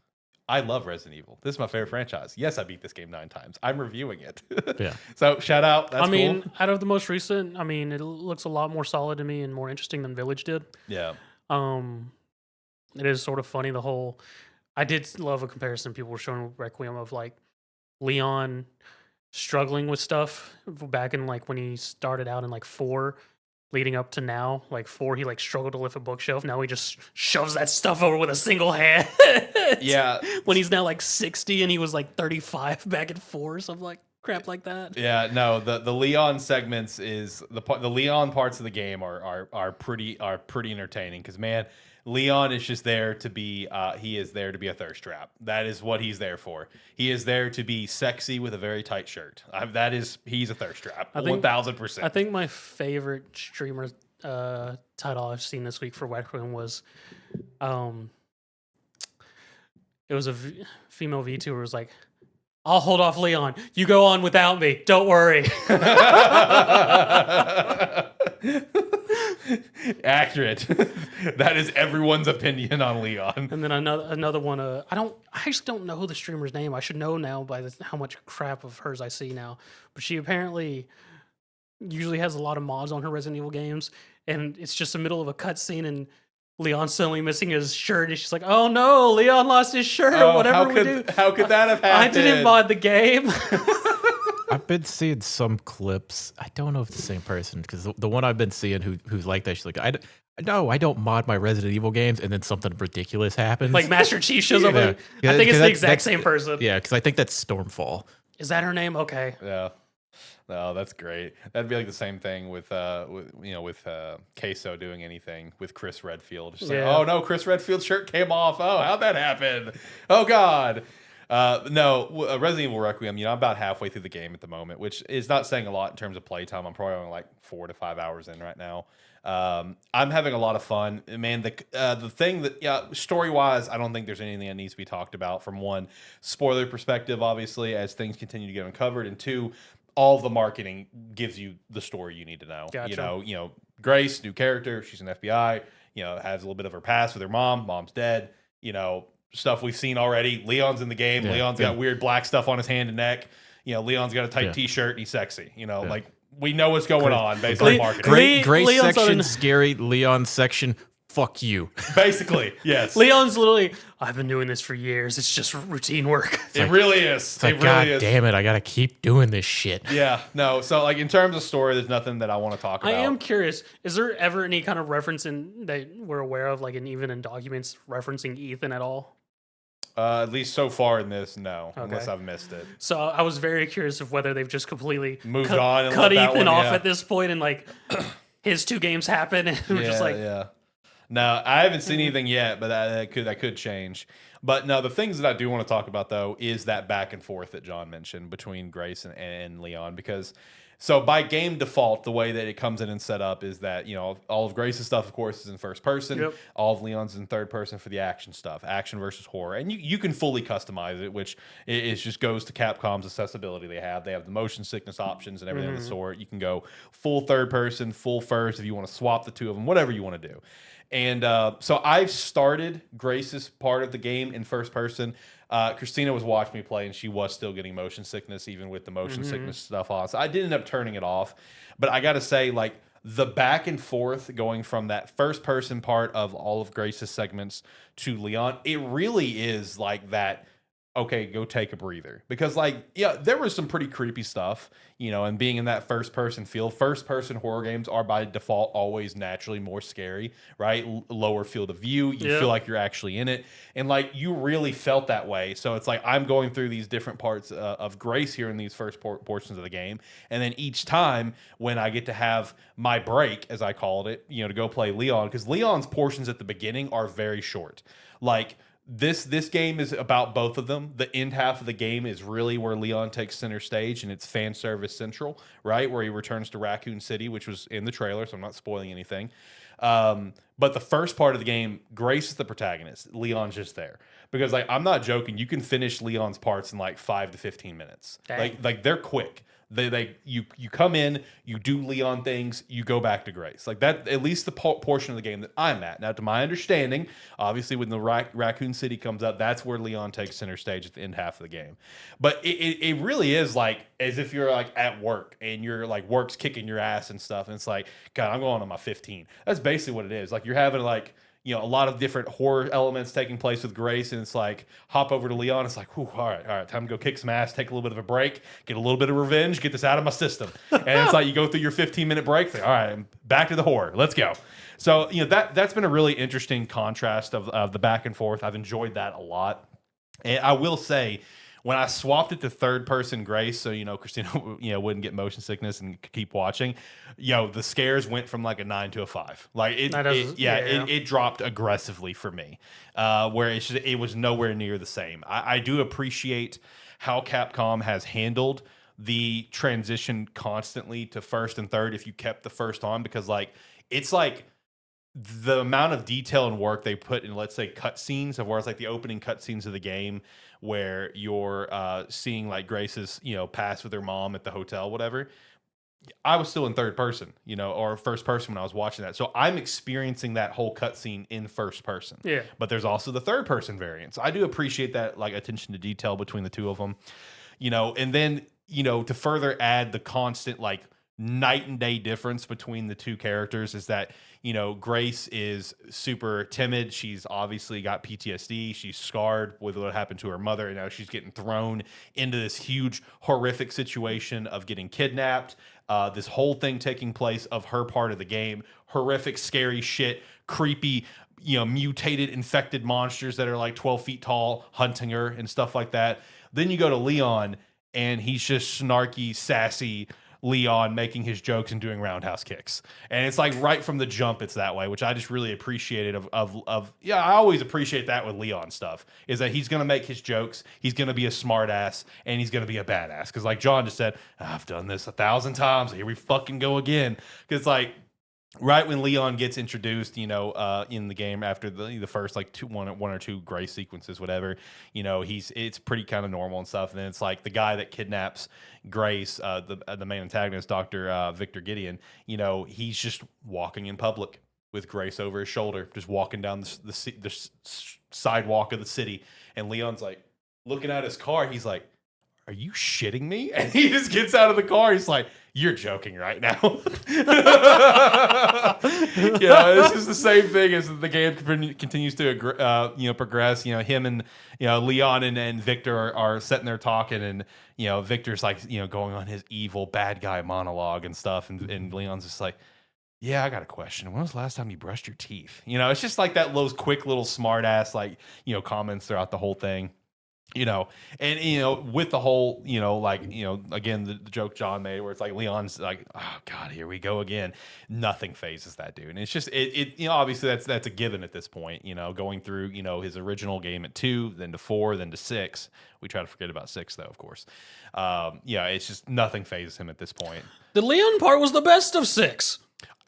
A: I love Resident Evil. This is my favorite franchise. Yes, I beat this game 9 times. I'm reviewing it.
B: Yeah.
A: So shout out. That's
C: I mean,
A: cool.
C: out of the most recent, I mean, it looks a lot more solid to me and more interesting than Village did.
A: Yeah.
C: It is sort of funny, the whole. I did love a comparison people were showing with Requiem of like Leon struggling with stuff back in like when he started out in like 4, leading up to now. Like 4, he like struggled to lift a bookshelf. Now he just shoves that stuff over with a single hand.
A: Yeah.
C: When he's now like 60 and he was like 35 back in 4, something like crap like that.
A: Yeah, no, the Leon segments is the Leon parts of the game are pretty entertaining, because man, Leon is just there to be he is there to be a thirst trap. That is what he's there for. He is there to be sexy with a very tight shirt. He's a thirst trap. 1000%.
C: I think my favorite streamer title I've seen this week for Requiem was it was a female VTuber who was like, I'll hold off Leon. You go on without me. Don't worry.
A: Accurate. That is everyone's opinion on Leon.
C: And then another one. I actually don't know the streamer's name. I should know now by how much crap of hers I see now. But she apparently usually has a lot of mods on her Resident Evil games, and it's just the middle of a cutscene and Leon's suddenly missing his shirt, and she's like, "Oh no, Leon lost his shirt."
A: Oh,
C: whatever
A: we do. How could that have happened?
C: I didn't mod the game.
B: I've been seeing some clips. I don't know if it's the same person, because the one I've been seeing who's like that, she's like, No, I don't mod my Resident Evil games and then something ridiculous happens.
C: Like Master Chief shows up.
B: Yeah.
C: I think it's the exact same person.
B: Yeah, because I think that's Stormfall.
C: Is that her name? Okay.
A: Yeah. No, that's great. That'd be like the same thing with Queso doing anything with Chris Redfield. Just like,
C: Yeah.
A: oh no, Chris Redfield's shirt came off. Oh, how'd that happen? Oh God. No, Resident Evil Requiem, I'm about halfway through the game at the moment, which is not saying a lot in terms of playtime. I'm probably only like 4 to 5 hours in right now. I'm having a lot of fun. Man, the thing that, story-wise, I don't think there's anything that needs to be talked about from one, spoiler perspective, obviously, as things continue to get uncovered, and two, all of the marketing gives you the story you need to know.
C: Gotcha.
A: Grace, new character, she's an FBI, has a little bit of her past with her mom. Mom's dead, stuff we've seen already. Leon's in the game.
B: Yeah,
A: Leon's got weird black stuff on his hand and neck. Leon's got a tight t-shirt and he's sexy. Like we know what's going on based on marketing.
B: Great
C: Leon's
B: section,
C: on-
B: scary. Leon section, fuck you.
A: Basically, yes.
C: Leon's literally, I've been doing this for years. It's just routine work.
A: It really is.
B: It's like,
A: It
B: God
A: really is.
B: damn it, I gotta keep doing this shit.
A: Yeah, no. So, like, in terms of story, there's nothing that I want to talk about.
C: I am curious. Is there ever any kind of reference in that we're aware of, like even in documents referencing Ethan at all?
A: At least so far in this, no.
C: Okay.
A: Unless I've missed it.
C: So I was very curious of whether they've just completely
A: Moved on and
C: cut
A: let that
C: Ethan
A: one,
C: off
A: yeah.
C: at this point, and like his 2 games happen, and we're just like,
A: yeah. No, I haven't seen anything yet, but that could change. But no, the things that I do want to talk about though is that back and forth that John mentioned between Grace and Leon, because so by game default, the way that it comes in and set up is that all of Grace's stuff, of course, is in first person.
C: Yep.
A: All of Leon's in third person for the action stuff, action versus horror, and you can fully customize it, which it just goes to Capcom's accessibility. They have the motion sickness options and everything of the sort. You can go full third person, full first if you want to swap the two of them, whatever you want to do. And so I've started Grace's part of the game in first person. Christina was watching me play, and she was still getting motion sickness, even with the motion sickness stuff on. So I did end up turning it off. But I got to say, like, the back and forth going from that first person part of all of Grace's segments to Leon, it really is like that. Okay, go take a breather, because there was some pretty creepy stuff, and being in that first person field, first person horror games are by default always naturally more scary, right? Lower field of view, you feel like you're actually in it, and you really felt that way. So it's like I'm going through these different parts of Grace here in these first portions of the game, and then each time when I get to have my break, as I called it, to go play Leon, because Leon's portions at the beginning are very short, This game is about both of them. The end half of the game is really where Leon takes center stage, and it's fan service central, right? Where he returns to Raccoon City, which was in the trailer, so I'm not spoiling anything. But the first part of the game, Grace is the protagonist. Leon's just there. Because I'm not joking, you can finish Leon's parts in 5 to 15 minutes.
C: Dang.
A: Like they're quick. You come in, you do Leon things, you go back to Grace. Like that, at least the portion of the game that I'm at. Now, to my understanding, obviously when the Raccoon City comes up, that's where Leon takes center stage at the end half of the game. But it really is as if you're at work and you're work's kicking your ass and stuff. And it's like, God, I'm going on my 15. That's basically what it is. You're having a lot of different horror elements taking place with Grace, and it's hop over to Leon. It's whew, all right, time to go kick some ass, take a little bit of a break, get a little bit of revenge, get this out of my system. And it's you go through your 15-minute break, all right, I'm back to the horror. Let's go. So, that's been a really interesting contrast of the back and forth. I've enjoyed that a lot. And I will say, when I swapped it to third person Grace, so Christina wouldn't get motion sickness and keep watching, the scares went from a 9 to a 5. It dropped aggressively for me, where it was nowhere near the same. I do appreciate how Capcom has handled the transition constantly to first and third if you kept the first on, because it's the amount of detail and work they put in, let's say, cutscenes, of where it's the opening cutscenes of the game where you're seeing Grace's, pass with her mom at the hotel, whatever. I was still in third person, or first person when I was watching that. So I'm experiencing that whole cutscene in first person.
C: Yeah.
A: But there's also the third person variant. So I do appreciate that attention to detail between the two of them, and then, to further add the constant night and day difference between the two characters is that, you know, Grace is super timid. She's obviously got PTSD. She's scarred with what happened to her mother, and now she's getting thrown into this huge, horrific situation of getting kidnapped. This whole thing taking place of her part of the game. Horrific, scary shit, creepy, you know, mutated, infected monsters that are like 12 feet tall hunting her and stuff like that. Then you go to Leon, and he's just snarky, sassy Leon making his jokes and doing roundhouse kicks. And it's like right from the jump, it's that way, which I just really appreciated yeah, I always appreciate that with Leon stuff, is that he's going to make his jokes. He's going to be a smart ass, and he's going to be a badass. Cause like John just said, I've done this 1,000 times. Here we fucking go again. Cause like, right when Leon gets introduced, you know, in the game after the first like one or two Grace sequences, whatever, you know, it's pretty kind of normal and stuff. And then it's like the guy that kidnaps Grace, the main antagonist, Dr. Victor Gideon, you know, he's just walking in public with Grace over his shoulder, just walking down the sidewalk of the city. And Leon's like looking at his car. He's like, are you shitting me? And he just gets out of the car. He's like, you're joking right now. You know, this is the same thing as the game continues to you know, progress. You know, him and, you know, Leon and Victor are sitting there talking, and, you know, Victor's like, you know, going on his evil bad guy monologue and stuff, and Leon's just like, yeah, I got a question. When was the last time you brushed your teeth? You know, it's just like those quick little smart ass, like, you know, comments throughout the whole thing. You know, and, you know, with the whole, you know, like, you know, again, the joke John made where it's like Leon's like, oh God, here we go again. Nothing phases that dude. And it's just, you know, obviously that's a given at this point, you know, going through, you know, his original game at 2, then to 4, then to 6. We try to forget about 6 though, of course. Yeah, it's just nothing phases him at this point.
D: The Leon part was the best of 6.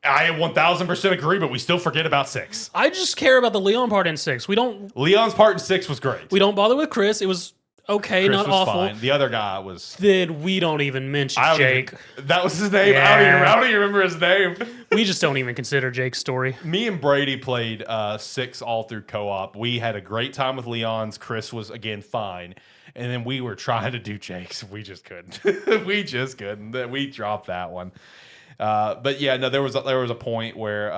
A: I 1000% agree, but we still forget about 6.
D: I just care about the Leon part in 6.
A: Leon's part in 6 was great.
D: We don't bother with Chris. It was okay,
A: Chris
D: not
A: was
D: awful.
A: fine. The other guy was.
D: Then we don't even mention Jake.
A: That was his name.
D: Yeah.
A: I don't even remember his name.
D: We just don't even consider Jake's story.
A: Me and Brady played 6 all through co-op. We had a great time with Leon's. Chris was again fine, and then we were trying to do Jake's. We just couldn't. We just couldn't. We dropped that one. But yeah, no, there was a point where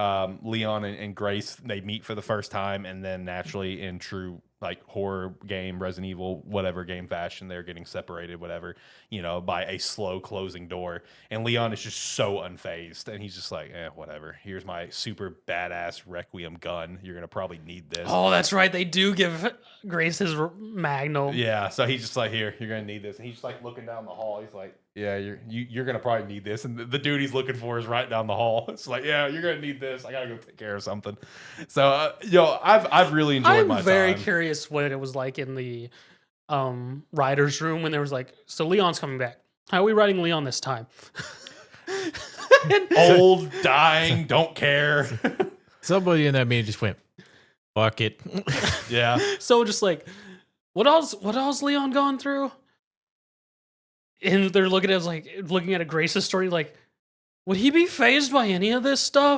A: Leon and Grace, they meet for the first time, and then naturally in true like horror game, Resident Evil, whatever game fashion, they're getting separated, whatever, you know, by a slow closing door. And Leon is just so unfazed, and he's just like, whatever. Here's my super badass Requiem gun. You're gonna probably need this.
D: Oh, that's right. They do give Grace his Magnum.
A: Yeah, so he's just like, here, you're gonna need this. And he's just like looking down the hall. He's like, yeah, you're gonna probably need this. And the dude he's looking for is right down the hall. It's like, yeah, you're gonna need this. I gotta go take care of something. So, you know, I've really enjoyed my time.
D: I'm very curious what it was like in the writer's room when there was like, so Leon's coming back. How are we writing Leon this time?
A: Old, dying, don't care.
B: Somebody in that meeting just went, fuck it.
A: Yeah.
D: So just like, what else Leon gone through? And they're looking at Grace's story like, would he be phased by any of this stuff?